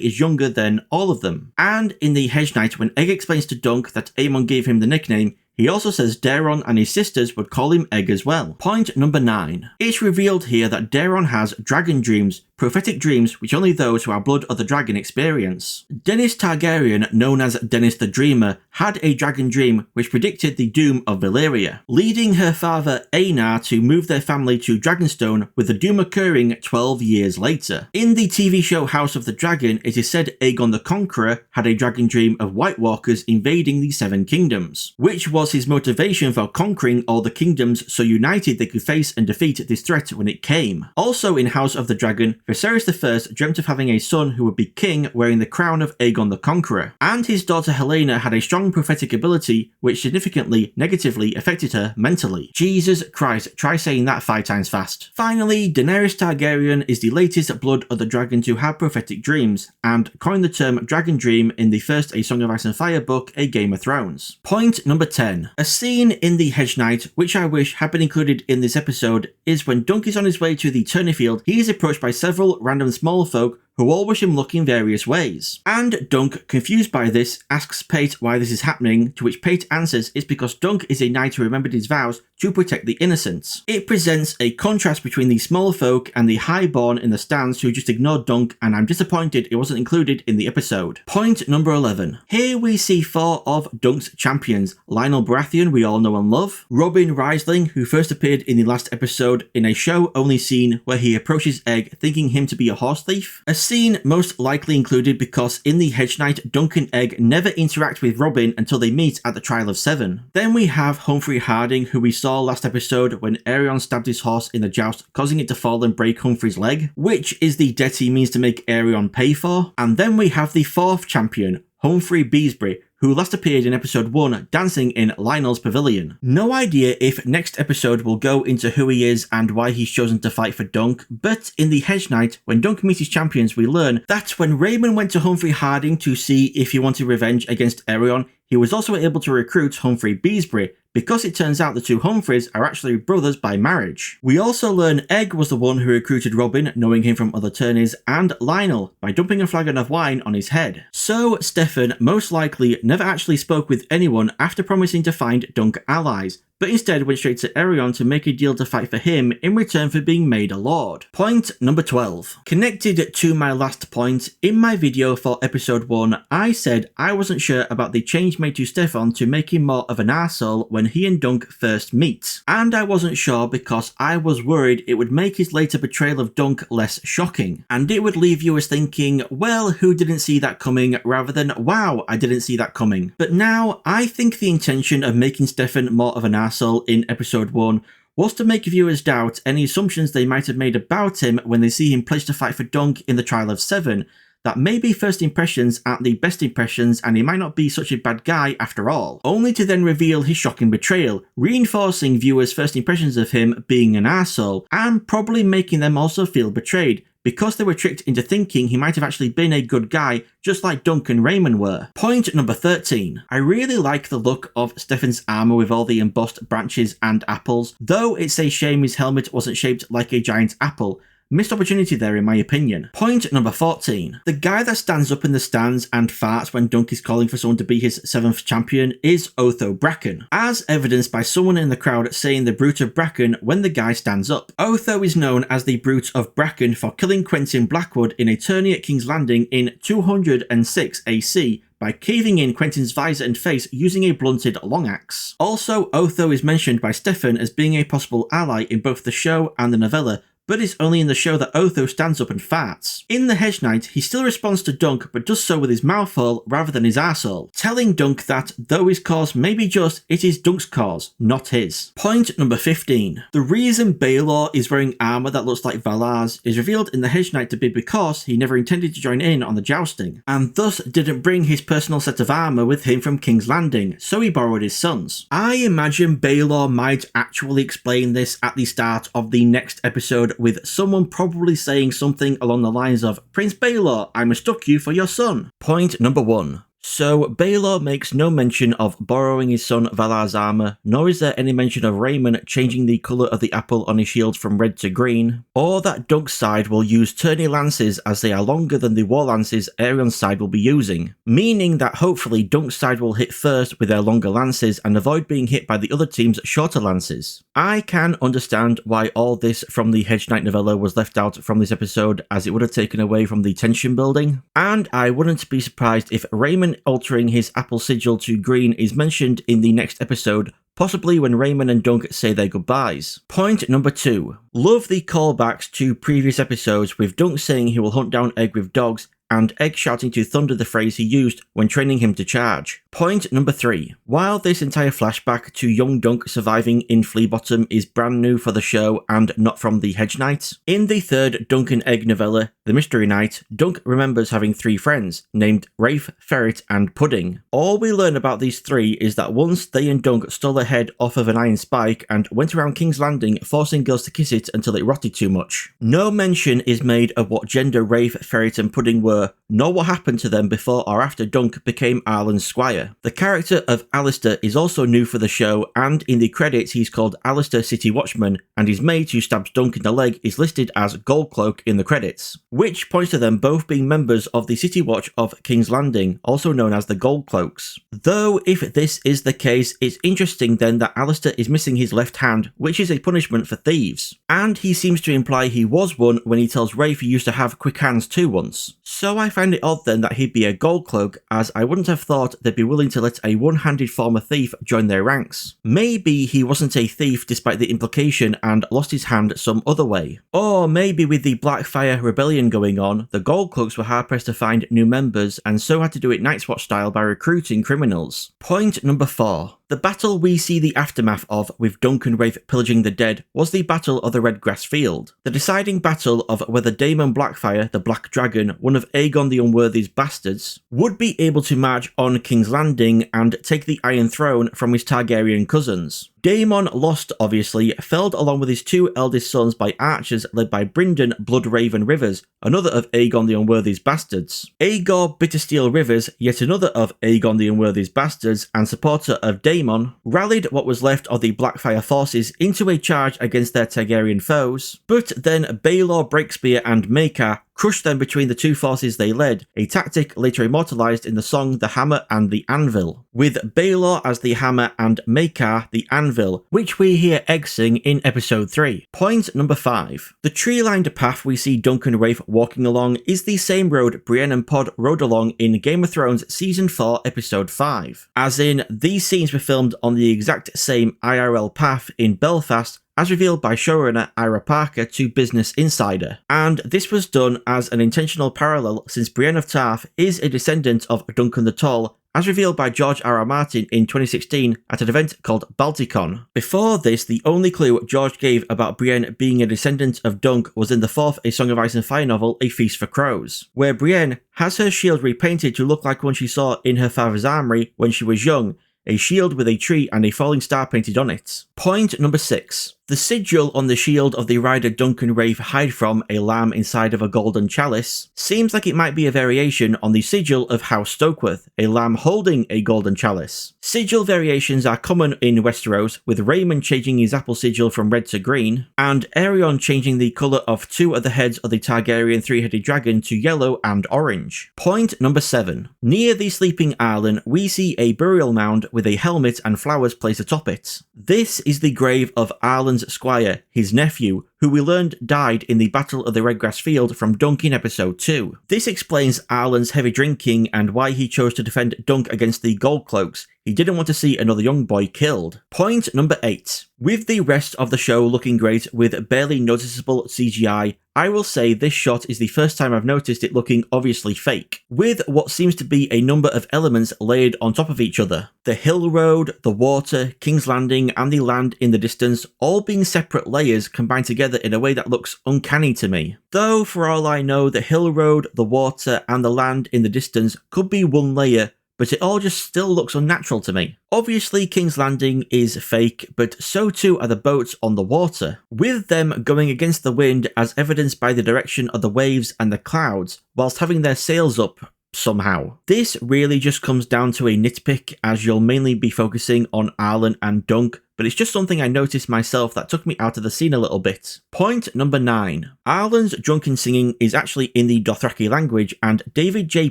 is younger than all of them. And in the Hedge Knight, when Egg explains to Dunk that Aemon gave him the nickname, he also says Daeron and his sisters would call him Egg as well. Point number 9. It's revealed here that Daeron has dragon dreams, prophetic dreams which only those who are blood of the dragon experience. Denys Targaryen, known as Denys the Dreamer, had a dragon dream which predicted the doom of Valyria, leading her father Aenar to move their family to Dragonstone, with the doom occurring 12 years later. In the TV show House of the Dragon, it is said Aegon the Conqueror had a dragon dream of White Walkers invading the 7 kingdoms, which was his motivation for conquering all the kingdoms so united they could face and defeat this threat when it came. Also in House of the Dragon, Viserys I dreamt of having a son who would be king wearing the crown of Aegon the Conqueror, and his daughter Helena had a strong prophetic ability which significantly negatively affected her mentally. Jesus Christ, try saying that 5 times fast. Finally, Daenerys Targaryen is the latest blood of the dragon to have prophetic dreams, and coined the term dragon dream in the first A Song of Ice and Fire book, A Game of Thrones. Point number 10. A scene in the Hedge Knight, which I wish had been included in this episode, is when Dunk is on his way to the tourney field. He is approached by several random small folk who all wish him luck in various ways. And Dunk, confused by this, asks Pate why this is happening, to which Pate answers it's because Dunk is a knight who remembered his vows to protect the innocents. It presents a contrast between the small folk and the highborn in the stands who just ignored Dunk, and I'm disappointed it wasn't included in the episode. Point number 11. Here we see 4 of Dunk's champions: Lionel Baratheon, we all know and love; Robin Riesling, who first appeared in the last episode in a show-only scene where he approaches Egg thinking him to be a horse thief; a scene most likely included because in the Hedge Knight, Dunk and Egg never interact with Robin until they meet at the Trial of Seven. Then we have Humphrey Harding, who we saw last episode when Aerion stabbed his horse in the joust, causing it to fall and break Humphrey's leg, which is the debt he means to make Aerion pay for. And then we have the fourth champion, Humphrey Beesbury, who last appeared in episode 1 dancing in Lionel's pavilion. No idea if next episode will go into who he is and why he's chosen to fight for Dunk, but in the Hedge Knight, when Dunk meets his champions, we learn that when Raymond went to Humphrey Harding to see if he wanted revenge against Aerion, he was also able to recruit Humphrey Beesbury, because it turns out the two Humphreys are actually brothers by marriage. We also learn Egg was the one who recruited Robin, knowing him from other tourneys, and Lionel by dumping a flagon of wine on his head. So Stefan most likely never actually spoke with anyone after promising to find Dunk allies, but instead went straight to Aerion to make a deal to fight for him in return for being made a lord. Point number 12. Connected to my last point, in my video for episode 1, I said I wasn't sure about the change made to Stefan to make him more of an arsehole when he and Dunk first meet. And I wasn't sure because I was worried it would make his later betrayal of Dunk less shocking, and it would leave viewers thinking, well, who didn't see that coming, rather than, wow, I didn't see that coming. But now, I think the intention of making Stefan more of an arsehole in episode 1 was to make viewers doubt any assumptions they might have made about him when they see him pledged to fight for Dunk in the Trial of Seven, that maybe first impressions aren't the best impressions and he might not be such a bad guy after all, only to then reveal his shocking betrayal, reinforcing viewers' first impressions of him being an arsehole, and probably making them also feel betrayed, because they were tricked into thinking he might have actually been a good guy, just like Dunk and Raymond were. Point number 13. I really like the look of Stefan's armour with all the embossed branches and apples, though it's a shame his helmet wasn't shaped like a giant apple. Missed opportunity there in my opinion. Point number 14. The guy that stands up in the stands and farts when Dunk is calling for someone to be his 7th champion is Otho Bracken, as evidenced by someone in the crowd saying the Brute of Bracken when the guy stands up. Otho is known as the Brute of Bracken for killing Quentin Blackwood in a tourney at King's Landing in 206 AC, by caving in Quentin's visor and face using a blunted long axe. Also, Otho is mentioned by Stefan as being a possible ally in both the show and the novella, but it's only in the show that Otho stands up and farts. In the Hedge Knight, he still responds to Dunk, but does so with his mouth full rather than his arsehole, telling Dunk that, though his cause may be just, it is Dunk's cause, not his. Point number 15. The reason Baylor is wearing armour that looks like Valar's is revealed in the Hedge Knight to be because he never intended to join in on the jousting, and thus didn't bring his personal set of armour with him from King's Landing, so he borrowed his son's. I imagine Baylor might actually explain this at the start of the next episode, with someone probably saying something along the lines of, Prince Baylor, I mistook you for your son. Point number 1. So, Baylor makes no mention of borrowing his son Valar's armour, nor is there any mention of Raymond changing the colour of the apple on his shield from red to green, or that Dunk's side will use tourney lances as they are longer than the war lances Aerion's side will be using, meaning that hopefully Dunk's side will hit first with their longer lances and avoid being hit by the other team's shorter lances. I can understand why all this from the Hedge Knight novella was left out from this episode, as it would have taken away from the tension building, and I wouldn't be surprised if Raymond altering his apple sigil to green is mentioned in the next episode, possibly when Raymond and Dunk say their goodbyes. Point number 2. Love the callbacks to previous episodes with Dunk saying he will hunt down Egg with dogs, and Egg shouting to Thunder the phrase he used when training him to charge. Point number 3. While this entire flashback to young Dunk surviving in Flea Bottom is brand new for the show and not from the Hedge Knight, in the third Dunk and Egg novella, The Mystery Knight, Dunk remembers having 3 friends, named Rafe, Ferret and Pudding. All we learn about these 3 is that once they and Dunk stole a head off of an iron spike and went around King's Landing forcing girls to kiss it until it rotted too much. No mention is made of what gender Rafe, Ferret and Pudding were, nor what happened to them before or after Dunk became Arlen's squire. The character of Alistair is also new for the show, and in the credits he's called Alistair City Watchman, and his mate who stabs Dunk in the leg is listed as Goldcloak in the credits, which points to them both being members of the City Watch of King's Landing, also known as the Goldcloaks. Though if this is the case, it's interesting then that Alistair is missing his left hand, which is a punishment for thieves, and he seems to imply he was one when he tells Rafe he used to have quick hands too once. So So I find it odd then that he'd be a gold cloak, as I wouldn't have thought they'd be willing to let a one-handed former thief join their ranks. Maybe he wasn't a thief despite the implication and lost his hand some other way. Or maybe with the Blackfire rebellion going on, the gold cloaks were hard pressed to find new members and so had to do it Night's Watch style by recruiting criminals. Point number 4. The battle we see the aftermath of with Dunk and Rafe pillaging the dead was the Battle of the Redgrass Field. The deciding battle of whether Daemon Blackfire, the Black Dragon, one of Aegon the Unworthy's bastards, would be able to march on King's Landing and take the Iron Throne from his Targaryen cousins. Daemon lost, obviously, felled along with his 2 eldest sons by archers led by Brynden Bloodraven Rivers, another of Aegon the Unworthy's bastards. Aegor Bittersteel Rivers, yet another of Aegon the Unworthy's bastards and supporter of Daemon, rallied what was left of the Blackfire forces into a charge against their Targaryen foes, but then Baelor Breakspear and Maekar crushed them between the 2 forces they led, a tactic later immortalised in the song The Hammer and the Anvil, with Baelor as the hammer and Maekar the anvil, which we hear Egg sing in episode 3. Point number 5. The tree-lined path we see Dunk and Rafe walking along is the same road Brienne and Pod rode along in Game of Thrones Season 4 Episode 5. As in, these scenes were filmed on the exact same IRL path in Belfast as revealed by showrunner Ira Parker to Business Insider. And this was done as an intentional parallel since Brienne of Tarth is a descendant of Duncan the Tall, as revealed by George R.R. Martin in 2016 at an event called Balticon. Before this, the only clue George gave about Brienne being a descendant of Dunk was in the 4th A Song of Ice and Fire novel, A Feast for Crows, where Brienne has her shield repainted to look like one she saw in her father's armory when she was young, a shield with a tree and a falling star painted on it. Point number 6. The sigil on the shield of the rider Duncan Rafe hide from, a lamb inside of a golden chalice, seems like it might be a variation on the sigil of House Stokeworth, a lamb holding a golden chalice. Sigil variations are common in Westeros, with Raymond changing his apple sigil from red to green, and Aerion changing the colour of 2 of the heads of the Targaryen 3-headed dragon to yellow and orange. Point number 7. Near the sleeping Arlen, we see a burial mound with a helmet and flowers placed atop it. This is the grave of Arlen's squire, his nephew, who we learned died in the Battle of the Redgrass Field from Dunk in episode 2. This explains Arlen's heavy drinking and why he chose to defend Dunk against the Gold Cloaks. He didn't want to see another young boy killed. Point number 8. With the rest of the show looking great with barely noticeable CGI, I will say this shot is the first time I've noticed it looking obviously fake, with what seems to be a number of elements layered on top of each other. The hill road, the water, King's Landing and the land in the distance all being separate layers combined together in a way that looks uncanny to me. Though for all I know, the hill road, the water and the land in the distance could be one layer, but it all just still looks unnatural to me. Obviously King's Landing is fake, but so too are the boats on the water, with them going against the wind as evidenced by the direction of the waves and the clouds, whilst having their sails up somehow. This really just comes down to a nitpick, as you'll mainly be focusing on Arlen and Dunk, but it's just something I noticed myself that took me out of the scene a little bit. Point number 9. Arlen's drunken singing is actually in the Dothraki language, and David J.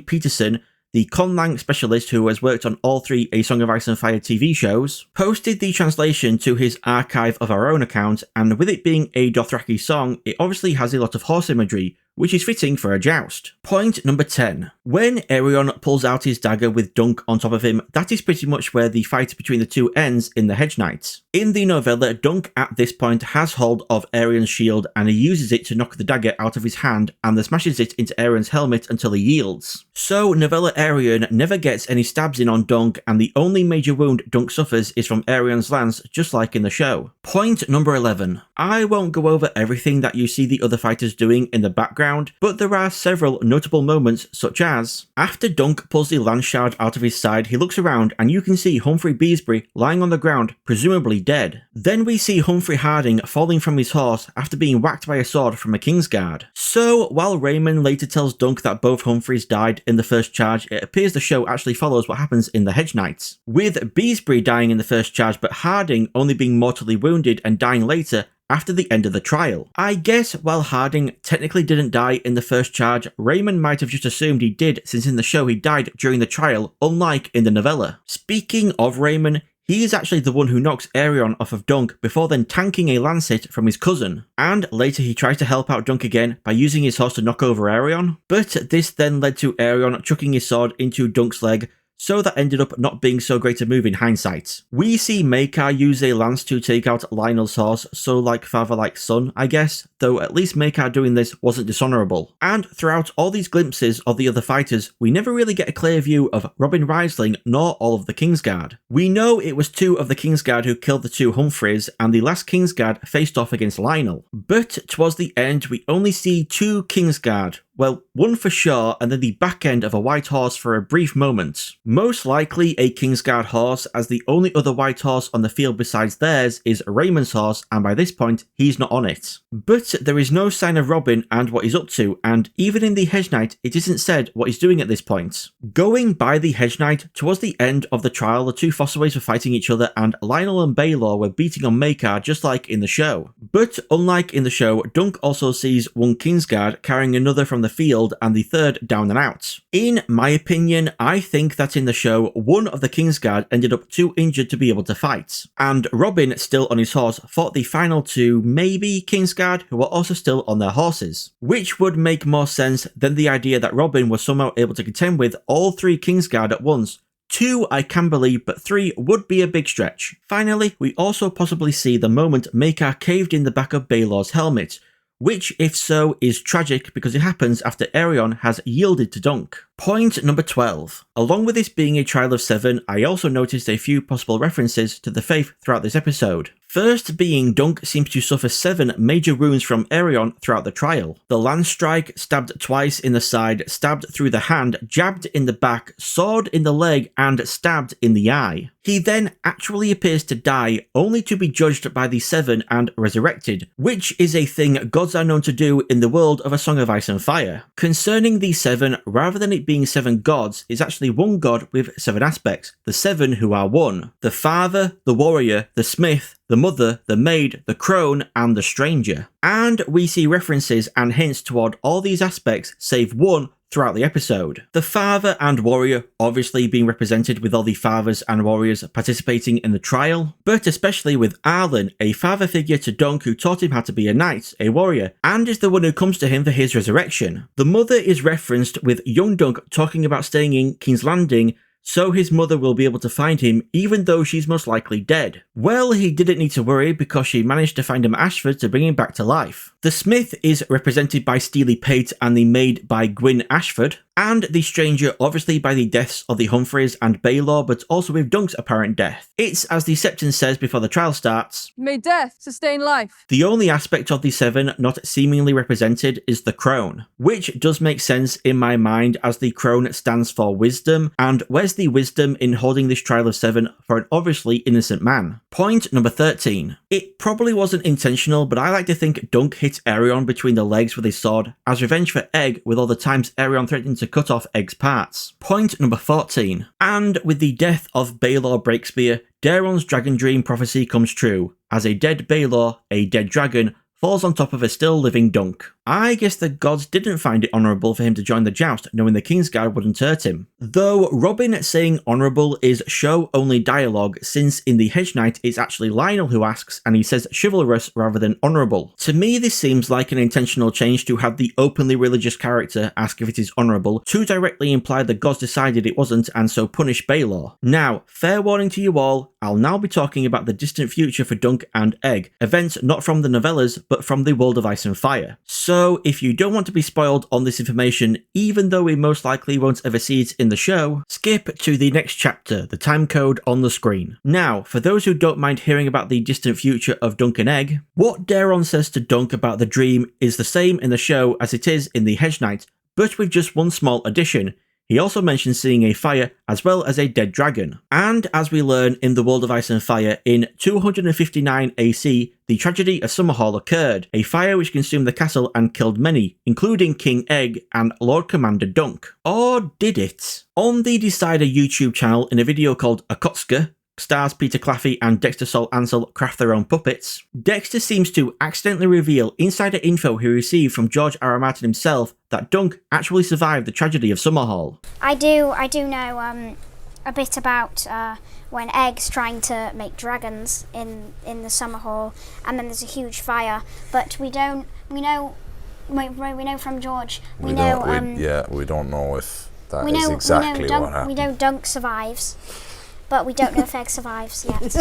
Peterson, the conlang specialist who has worked on all 3 A Song of Ice and Fire TV shows, posted the translation to his Archive of Our Own account, and with it being a Dothraki song, it obviously has a lot of horse imagery, which is fitting for a joust. Point number 10. When Aerion pulls out his dagger with Dunk on top of him, that is pretty much where the fight between the 2 ends in the Hedge Knights. In the novella, Dunk at this point has hold of Aerion's shield and he uses it to knock the dagger out of his hand and then smashes it into Aerion's helmet until he yields. So novella Aerion never gets any stabs in on Dunk, and the only major wound Dunk suffers is from Aerion's lance, just like in the show. Point number 11. I won't go over everything that you see the other fighters doing in the background, but there are several notable moments, such as, after Dunk pulls the lance shard out of his side, he looks around and you can see Humphrey Beesbury lying on the ground, presumably dead. Then we see Humphrey Harding falling from his horse after being whacked by a sword from a Kingsguard. So, while Raymond later tells Dunk that both Humphreys died in the first charge, it appears the show actually follows what happens in the Hedge Knights, with Beesbury dying in the first charge but Harding only being mortally wounded and dying later after the end of the trial. I guess while Harding technically didn't die in the first charge, Raymond might have just assumed he did, since in the show he died during the trial, unlike in the novella. Speaking of Raymond, He is actually the one who knocks Aerion off of Dunk before then tanking a lance hit from his cousin, and later he tries to help out Dunk again by using his horse to knock over Aerion, but this then led to Aerion chucking his sword into Dunk's leg, so that ended up not being so great a move in hindsight. We see Maekar use a lance to take out Lionel's horse, so like father like son, I guess, though at least Maekar doing this wasn't dishonourable. And throughout all these glimpses of the other fighters, we never really get a clear view of Robin Riesling nor all of the Kingsguard. We know it was 2 of the Kingsguard who killed the 2 Humphreys, and the last Kingsguard faced off against Lionel. But towards the end, we only see 2 Kingsguard. Well, one for sure, and then the back end of a white horse for a brief moment. Most likely a Kingsguard horse, as the only other white horse on the field besides theirs is Raymond's horse, and by this point, he's not on it. But there is no sign of Robin and what he's up to, and even in the Hedge Knight, it isn't said what he's doing at this point. Going by the Hedge Knight, towards the end of the trial, the 2 Fosterways were fighting each other, and Lionel and Baylor were beating on Maekar just like in the show. But unlike in the show, Dunk also sees one Kingsguard carrying another from the field and the third down and out. In my opinion, I think that in the show, one of the Kingsguard ended up too injured to be able to fight, and Robin, still on his horse, fought the final 2, maybe Kingsguard, who were also still on their horses, which would make more sense than the idea that Robin was somehow able to contend with all 3 Kingsguard at once. 2 I can believe, but 3 would be a big stretch. Finally, we also possibly see the moment Maekar caved in the back of Baylor's helmet, which, if so, is tragic because it happens after Aerion has yielded to Dunk. Point number 12. Along with this being a trial of 7, I also noticed a few possible references to the faith throughout this episode. First being Dunk seems to suffer 7 major wounds from Aerion throughout the trial. The lance strike, stabbed twice in the side, stabbed through the hand, jabbed in the back, sword in the leg, and stabbed in the eye. He then actually appears to die, only to be judged by the 7 and resurrected, which is a thing gods are known to do in the world of A Song of Ice and Fire. Concerning the 7, rather than it being 7 gods, is actually one god with 7 aspects, the 7 who are one. The father, the warrior, the smith, the mother, the maid, the crone, and the stranger. And we see references and hints toward all these aspects save one throughout the episode. The father and warrior obviously being represented with all the fathers and warriors participating in the trial, but especially with Arlen, a father figure to Dunk who taught him how to be a knight, a warrior, and is the one who comes to him for his resurrection. The mother is referenced with young Dunk talking about staying in King's Landing so his mother will be able to find him even though she's most likely dead. Well, he didn't need to worry because she managed to find him at Ashford to bring him back to life. The smith is represented by Steely Pate and the maid by Gwyn Ashford, and the stranger obviously by the deaths of the Humphreys and Baylor, but also with Dunk's apparent death. It's as the Septon says before the trial starts, "May death sustain life." The only aspect of the 7 not seemingly represented is the crone, which does make sense in my mind as the crone stands for wisdom, and where's the wisdom in holding this trial of 7 for an obviously innocent man? Point number 13. It probably wasn't intentional, but I like to think Dunk hit Aerion between the legs with his sword as revenge for Egg with all the times Aerion threatened to cut off Egg's parts. Point number 14. And with the death of Baylor Breakspear, Daeron's dragon dream prophecy comes true, as a dead Baylor, a dead dragon, falls on top of a still living Dunk. I guess the gods didn't find it honourable for him to join the joust, knowing the Kingsguard wouldn't hurt him. Though Robin saying honourable is show-only dialogue, since in the Hedge Knight it's actually Lionel who asks, and he says chivalrous rather than honourable. To me, this seems like an intentional change to have the openly religious character ask if it is honourable, to directly imply the gods decided it wasn't and so punish Baylor. Now, fair warning to you all, I'll now be talking about the distant future for Dunk and Egg, events not from the novellas, but from the world of Ice and Fire. So if you don't want to be spoiled on this information, even though we most likely won't ever see it in the show, skip to the next chapter, the time code on the screen. Now, for those who don't mind hearing about the distant future of Dunk and Egg, what Daeron says to Dunk about the dream is the same in the show as it is in the Hedge Knight, but with just one small addition. He also mentions seeing a fire as well as a dead dragon. And as we learn in the world of Ice and Fire, in 259 AC, the tragedy of Summerhall occurred, a fire which consumed the castle and killed many, including King Egg and Lord Commander Dunk. Or did it? On the Decider YouTube channel, in a video called Akotska, stars Peter Claffey and Dexter Sol Ansel craft their own puppets, Dexter seems to accidentally reveal insider info he received from George R.R. Martin himself that Dunk actually survived the tragedy of Summerhall. I do know a bit about when Egg's trying to make dragons in the summer hall, and then there's a huge fire. But we know from George. We don't know if that is exactly what happened. We know Dunk survives, but we don't know if Egg survives yet.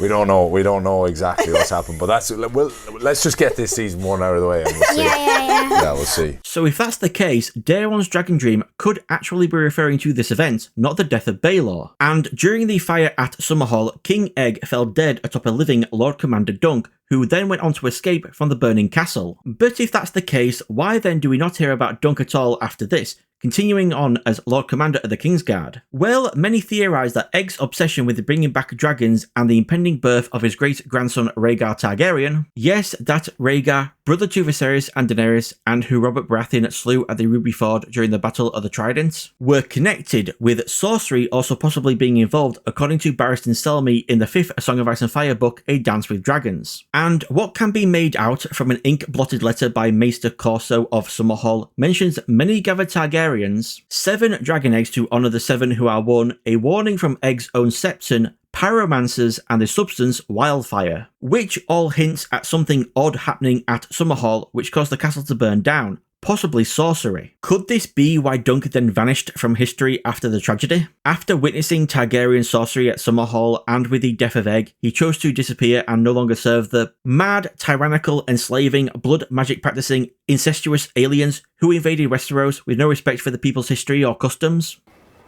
We don't know exactly what's happened, but let's just get this season 1 out of the way, and we'll see. Yeah, we'll see. So if that's the case, Daeron's Dragon Dream could actually be referring to this event, not the death of Baelor. And during the fire at Summerhall, King Egg fell dead atop a living Lord Commander Dunk, who then went on to escape from the burning castle. But if that's the case, why then do we not hear about Dunk at all after this, continuing on as Lord Commander of the Kingsguard? Well, many theorise that Egg's obsession with bringing back dragons and the impending birth of his great-grandson Rhaegar Targaryen, yes, that Rhaegar, brother to Viserys and Daenerys, and who Robert Baratheon slew at the Ruby Ford during the Battle of the Trident, were connected, with sorcery also possibly being involved, according to Barristan Selmy in the 5th A Song of Ice and Fire book, A Dance with Dragons. And what can be made out from an ink-blotted letter by Maester Corso of Summerhall mentions many gathered Targaryens, 7 dragon eggs to honour the 7 who are one, a warning from Egg's own Septon, pyromancers, and the substance wildfire, which all hints at something odd happening at Summerhall which caused the castle to burn down, possibly sorcery. Could this be why Dunk then vanished from history after the tragedy? After witnessing Targaryen sorcery at Summerhall and with the death of Egg, he chose to disappear and no longer serve the mad, tyrannical, enslaving, blood magic practicing, incestuous aliens who invaded Westeros with no respect for the people's history or customs?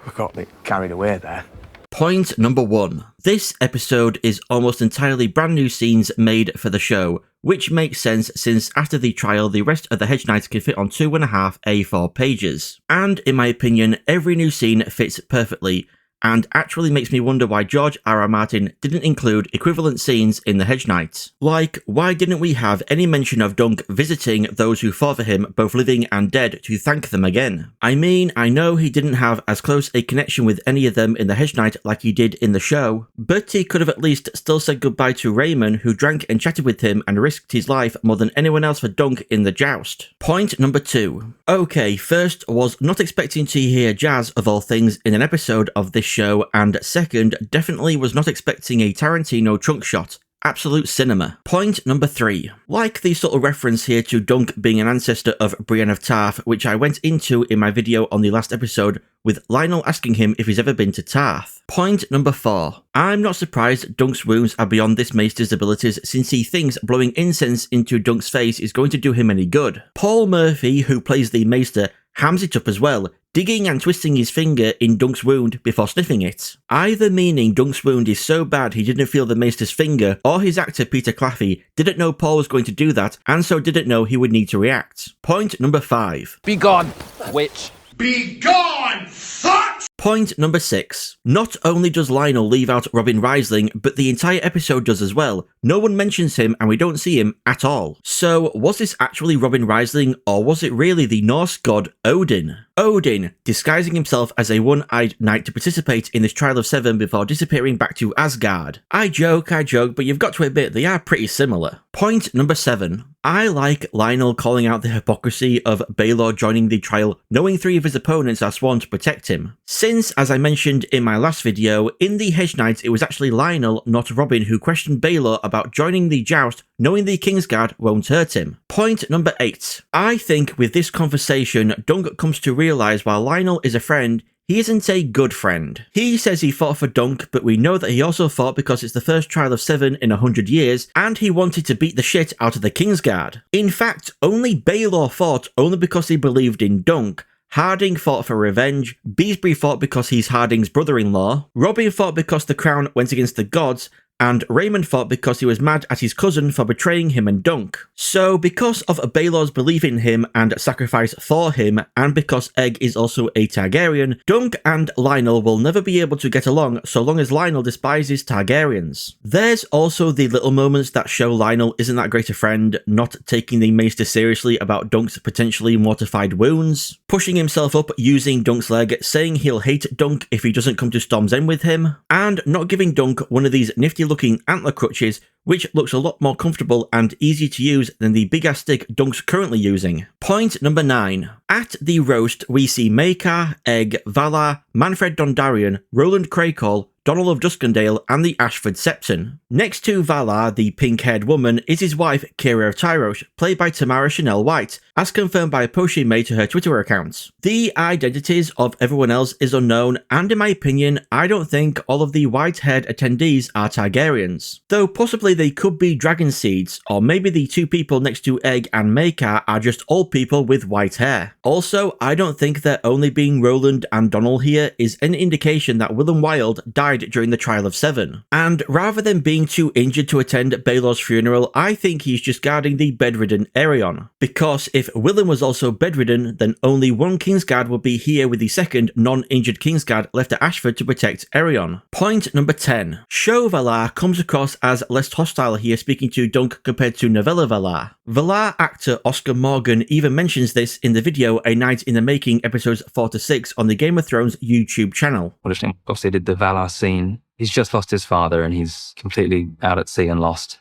We got a bit carried away there. Point number 1. This episode is almost entirely brand new scenes made for the show, which makes sense since after the trial the rest of the Hedge Knights can fit on 2.5 A4 pages. And in my opinion, every new scene fits perfectly, and actually makes me wonder why George R.R. Martin didn't include equivalent scenes in the Hedge Knights. Like, why didn't we have any mention of Dunk visiting those who fought for him, both living and dead, to thank them again? I mean, I know he didn't have as close a connection with any of them in the Hedge Knight like he did in the show, but he could have at least still said goodbye to Raymond, who drank and chatted with him and risked his life more than anyone else for Dunk in the joust. Point number 2. Okay, first, was not expecting to hear jazz of all things in an episode of this show, and second, definitely was not expecting a Tarantino trunk shot. Absolute cinema. Point number 3. Like the subtle reference here to Dunk being an ancestor of Brienne of Tarth, which I went into in my video on the last episode, with Lionel asking him if he's ever been to Tarth. Point number 4. I'm not surprised Dunk's wounds are beyond this maester's abilities, since he thinks blowing incense into Dunk's face is going to do him any good. Paul Murphy, who plays the maester, hams it up as well, digging and twisting his finger in Dunk's wound before sniffing it. Either meaning Dunk's wound is so bad he didn't feel the maester's finger, or his actor Peter Claffey didn't know Paul was going to do that, and so didn't know he would need to react. Point number 5. Be gone, witch. Be gone, thought! Point number 6. Not only does Lionel leave out Robin Riesling, but the entire episode does as well. No one mentions him and we don't see him at all. So, was this actually Robin Riesling, or was it really the Norse god Odin? Odin, disguising himself as a one-eyed knight to participate in this trial of 7 before disappearing back to Asgard. I joke, but you've got to admit they are pretty similar. Point number 7. I like Lionel calling out the hypocrisy of Baelor joining the trial, knowing 3 of his opponents are sworn to protect him. Since, as I mentioned in my last video, in the Hedge Knights it was actually Lionel, not Robin, who questioned Baelor about joining the joust, knowing the Kingsguard won't hurt him. Point number 8. I think with this conversation, Dunk comes to realise while Lionel is a friend, he isn't a good friend. He says he fought for Dunk, but we know that he also fought because it's the first trial of 7 in 100 years, and he wanted to beat the shit out of the Kingsguard. In fact, only Baelor fought only because he believed in Dunk. Harding fought for revenge, Beesbury fought because he's Harding's brother-in-law, Robin fought because the crown went against the gods, and Raymond fought because he was mad at his cousin for betraying him and Dunk. So because of Baelor's belief in him and sacrifice for him, and because Egg is also a Targaryen, Dunk and Lionel will never be able to get along so long as Lionel despises Targaryens. There's also the little moments that show Lionel isn't that great a friend, not taking the maester seriously about Dunk's potentially mortified wounds, pushing himself up using Dunk's leg, saying he'll hate Dunk if he doesn't come to Storm's End with him, and not giving Dunk one of these nifty looking antler crutches, which looks a lot more comfortable and easy to use than the big ass stick Dunk's currently using. Point number 9. At the roast, we see Maekar, Egg, Valar, Manfred Dondarrion, Roland Craycall, Donald of Duskendale, and the Ashford Septon. Next to Valar, the pink-haired woman, is his wife, Kira of Tyrosh, played by Tamara Chanel White, as confirmed by a post she made to her Twitter account. The identities of everyone else is unknown, and in my opinion, I don't think all of the white-haired attendees are Targaryens. Though possibly they could be dragon seeds, or maybe the two people next to Egg and Maekar are just old people with white hair. Also, I don't think there only being Roland and Donald here is any indication that Willem Wild died during the Trial of Seven. And rather than being too injured to attend Baelor's funeral, I think he's just guarding the bedridden Aerion. Because if Willem was also bedridden, then only one Kingsguard would be here with the second non-injured Kingsguard left at Ashford to protect Aerion. Point number 10. Show Valar comes across as less hostile here speaking to Dunk compared to Novella Valar. Valar actor Oscar Morgan even mentions this in the video A Night in the Making episodes 4 to 6 on the Game of Thrones YouTube channel. Obviously did the Valar scene. He's just lost his father and he's completely out at sea and lost.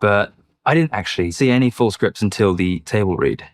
But I didn't actually see any full scripts until the table read.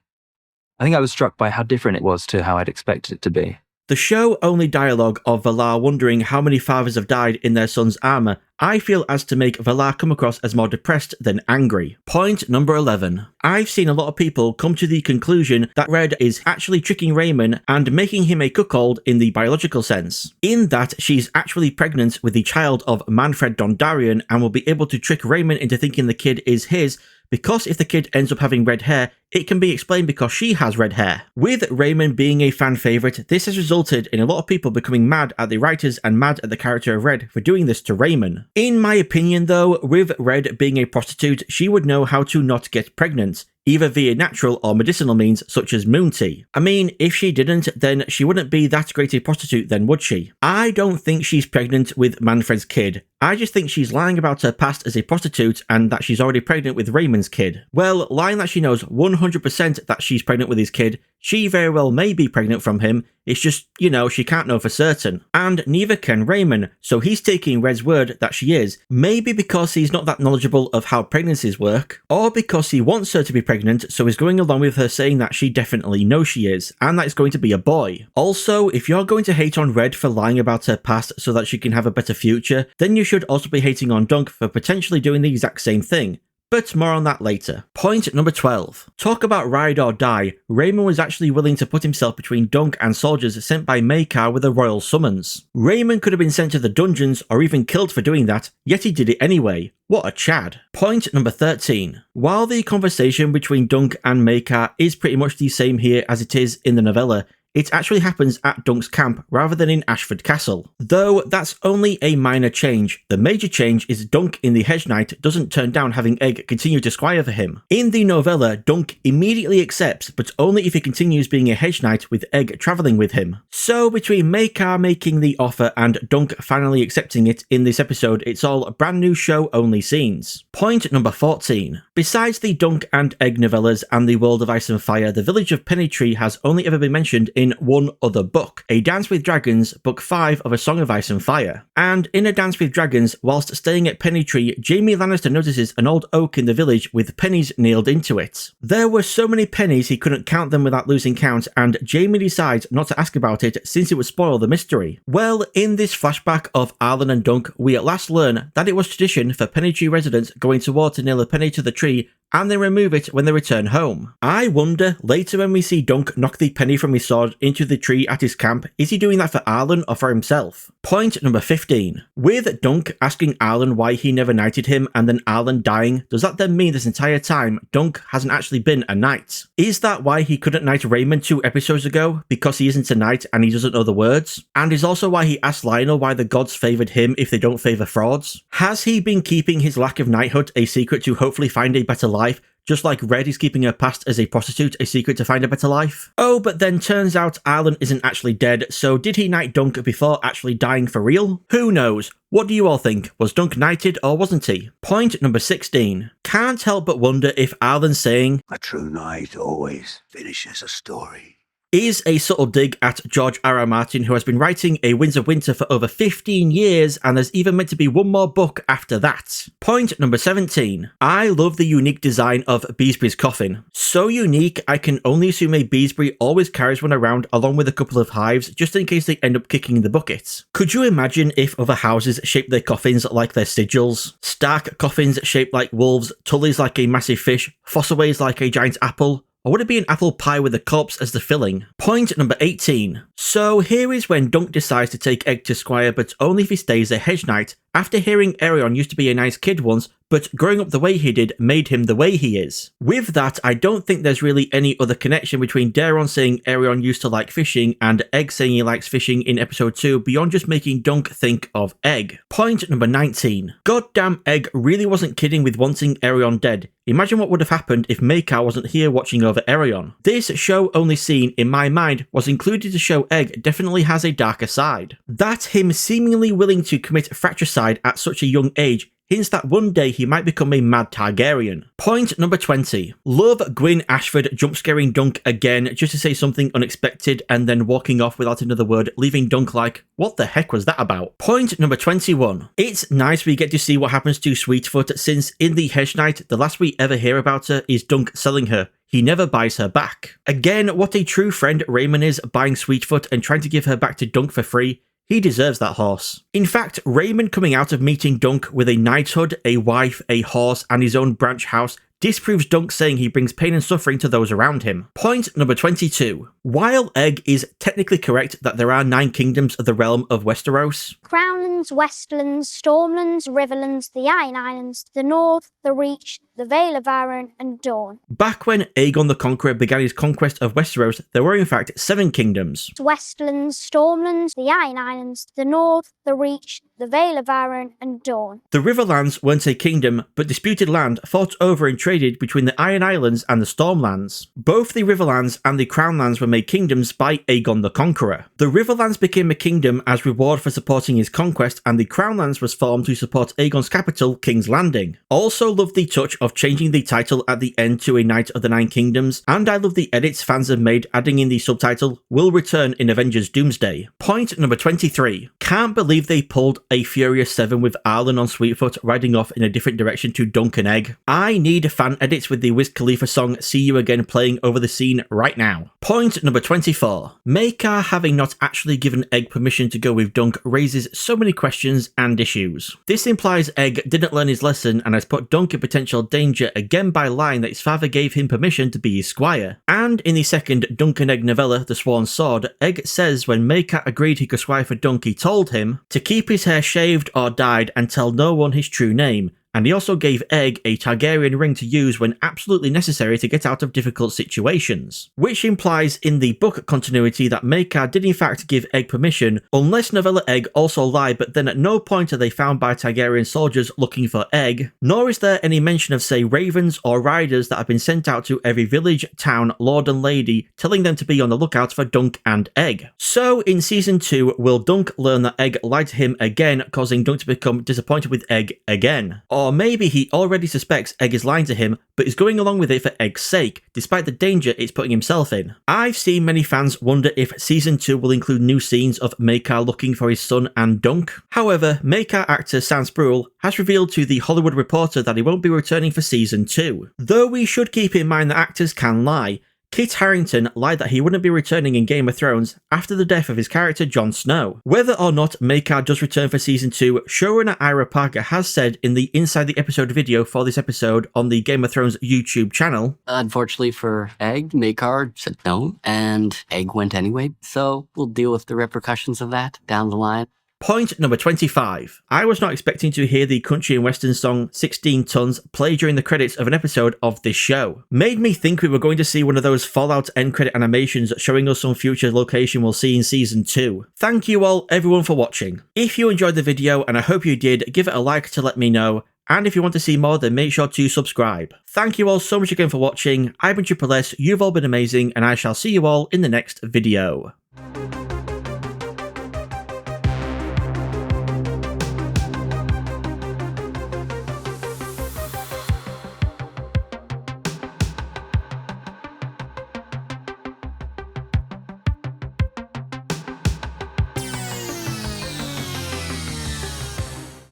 I think I was struck by how different it was to how I'd expected it to be. The show-only dialogue of Valar wondering how many fathers have died in their son's armour, I feel as to make Valar come across as more depressed than angry. Point number 11. I've seen a lot of people come to the conclusion that Red is actually tricking Rayman and making him a cuckold in the biological sense, in that she's actually pregnant with the child of Manfred Dondarrion and will be able to trick Rayman into thinking the kid is his, because if the kid ends up having red hair, it can be explained because she has red hair. With Rayman being a fan favourite, this has resulted in a lot of people becoming mad at the writers and mad at the character of Red for doing this to Rayman. In my opinion though, with Red being a prostitute, she would know how to not get pregnant, either via natural or medicinal means such as moon tea. I mean, if she didn't, then she wouldn't be that great a prostitute then, would she? I don't think she's pregnant with Manfred's kid. I just think she's lying about her past as a prostitute and that she's already pregnant with Rayman's kid. Well, lying that she knows 100% that she's pregnant with his kid, she very well may be pregnant from him, it's just, you know, she can't know for certain. And neither can Rayman, so he's taking Red's word that she is, maybe because he's not that knowledgeable of how pregnancies work, or because he wants her to be pregnant, so he's going along with her saying that she definitely knows she is, and that it's going to be a boy. Also, if you're going to hate on Red for lying about her past so that she can have a better future, then you should also be hating on Dunk for potentially doing the exact same thing. But more on that later. Point number 12. Talk about ride or die. Rayman was actually willing to put himself between Dunk and soldiers sent by Maekar with a royal summons. Rayman could have been sent to the dungeons or even killed for doing that, yet he did it anyway. What a Chad. Point number 13. While the conversation between Dunk and Maekar is pretty much the same here as it is in the novella, it actually happens at Dunk's camp rather than in Ashford Castle. Though that's only a minor change. The major change is Dunk in the Hedge Knight doesn't turn down having Egg continue to squire for him. In the novella, Dunk immediately accepts, but only if he continues being a Hedge Knight with Egg travelling with him. So between Maekar making the offer and Dunk finally accepting it in this episode, it's all brand new show only scenes. Point number 14. Besides the Dunk and Egg novellas and the World of Ice and Fire, the village of Pennytree has only ever been mentioned in one other book, A Dance with Dragons, Book 5 of A Song of Ice and Fire. And in A Dance with Dragons, whilst staying at Pennytree, Jaime Lannister notices an old oak in the village with pennies nailed into it. There were so many pennies he couldn't count them without losing count, and Jaime decides not to ask about it since it would spoil the mystery. Well, in this flashback of Arlen and Dunk, we at last learn that it was tradition for Pennytree residents going to war to nail a penny to the tree and then remove it when they return home. I wonder, later when we see Dunk knock the penny from his sword into the tree at his camp, is he doing that for Arlen or for himself? Point number 15. With Dunk asking Arlen why he never knighted him and then Arlen dying, does that then mean this entire time Dunk hasn't actually been a knight? Is that why he couldn't knight Rayman 2 episodes ago? Because he isn't a knight and he doesn't know the words? And is also why he asked Lionel why the gods favoured him if they don't favour frauds? Has he been keeping his lack of knighthood a secret to hopefully find a better life, just like Red is keeping her past as a prostitute a secret to find a better life? Oh, but then turns out Arlen isn't actually dead, so did he knight Dunk before actually dying for real? Who knows? What do you all think? Was Dunk knighted or wasn't he? Point number 16. Can't help but wonder if Arlen's saying, "A true knight always finishes a story." is a subtle dig at George R.R. Martin, who has been writing A Winds of Winter for over 15 years, and there's even meant to be one more book after that. Point number 17. I love the unique design of Beesbury's coffin. So unique, I can only assume a Beesbury always carries one around along with a couple of hives, just in case they end up kicking the bucket. Could you imagine if other houses shaped their coffins like their sigils? Stark coffins shaped like wolves, Tully's like a massive fish, Fossaway's like a giant apple, or would it be an apple pie with a corpse as the filling? Point number 18. So here is when Dunk decides to take Egg to Squire, but only if he stays a hedge knight, after hearing Aerion used to be a nice kid once, but growing up the way he did made him the way he is. With that, I don't think there's really any other connection between Daeron saying Aerion used to like fishing and Egg saying he likes fishing in episode 2 beyond just making Dunk think of Egg. Point number 19. Goddamn, Egg really wasn't kidding with wanting Aerion dead. Imagine what would have happened if Maekar wasn't here watching over Aerion. This show-only scene, in my mind, was included to show Egg definitely has a darker side. That him seemingly willing to commit fratricide at such a young age hints that one day he might become a mad Targaryen. Point number 20. Love Gwyn Ashford jump-scaring Dunk again just to say something unexpected and then walking off without another word, leaving Dunk like, what the heck was that about? Point number 21. It's nice we get to see what happens to Sweetfoot, since in the Hedge Knight, the last we ever hear about her is Dunk selling her. He never buys her back. Again, what a true friend Raymond is, buying Sweetfoot and trying to give her back to Dunk for free. He deserves that horse. In fact, Raymond coming out of meeting Dunk with a knighthood, a wife, a horse, and his own branch house disproves Dunk saying he brings pain and suffering to those around him. Point number 22. While Egg is technically correct that there are 9 kingdoms of the realm of Westeros, Crownlands, Westlands, Stormlands, Riverlands, the Iron Islands, the North, the Reach, the Vale of Arryn, and Dawn. Back when Aegon the Conqueror began his conquest of Westeros, there were in fact 7 kingdoms. Westlands, Stormlands, the Iron Islands, the North, the Reach, the Vale of Arryn, and Dawn. The Riverlands weren't a kingdom, but disputed land fought over and traded between the Iron Islands and the Stormlands. Both the Riverlands and the Crownlands were made kingdoms by Aegon the Conqueror. The Riverlands became a kingdom as reward for supporting his conquest, and the Crownlands was formed to support Aegon's capital, King's Landing. Also loved the touch of changing the title at the end to a Knight of the Nine Kingdoms, and I love the edits fans have made adding in the subtitle, will return in Avengers Doomsday. Point number 23. Can't believe they pulled a Furious 7 with Arlen on Sweetfoot riding off in a different direction to Dunk and Egg. I need fan edits with the Wiz Khalifa song See You Again playing over the scene right now. Point number 24. Maekar having not actually given Egg permission to go with Dunk raises so many questions and issues. This implies Egg didn't learn his lesson and has put Dunk in potential danger again by lying that his father gave him permission to be his squire. And in the second Dunk and Egg novella, The Sworn Sword, Egg says when Maekar agreed he could squire for Dunk, he told him to keep his hair shaved or dyed and tell no one his true name. And he also gave Egg a Targaryen ring to use when absolutely necessary to get out of difficult situations. Which implies in the book continuity that Maekar did in fact give Egg permission, unless novella Egg also lied, but then at no point are they found by Targaryen soldiers looking for Egg, nor is there any mention of say ravens or riders that have been sent out to every village, town, lord and lady, telling them to be on the lookout for Dunk and Egg. So in season 2, will Dunk learn that Egg lied to him again, causing Dunk to become disappointed with Egg again? Or maybe he already suspects Egg is lying to him, but is going along with it for Egg's sake, despite the danger it's putting himself in. I've seen many fans wonder if season 2 will include new scenes of Maekar looking for his son and Dunk. However, Maekar actor Sam Spruill has revealed to The Hollywood Reporter that he won't be returning for season 2. Though we should keep in mind that actors can lie, Kit Harington lied that he wouldn't be returning in Game of Thrones after the death of his character Jon Snow. Whether or not Maekar does return for season 2, showrunner Ira Parker has said in the Inside the Episode video for this episode on the Game of Thrones YouTube channel, unfortunately for Egg, Maekar said no, and Egg went anyway, so we'll deal with the repercussions of that down the line. Point number 25. I was not expecting to hear the country and western song 16 Tons play during the credits of an episode of this show. Made me think we were going to see one of those Fallout end credit animations showing us some future location we'll see in season 2. Thank you all everyone for watching. If you enjoyed the video, and I hope you did, give it a like to let me know. And if you want to see more, then make sure to subscribe. Thank you all so much again for watching. I've been Triple S, you've all been amazing, and I shall see you all in the next video.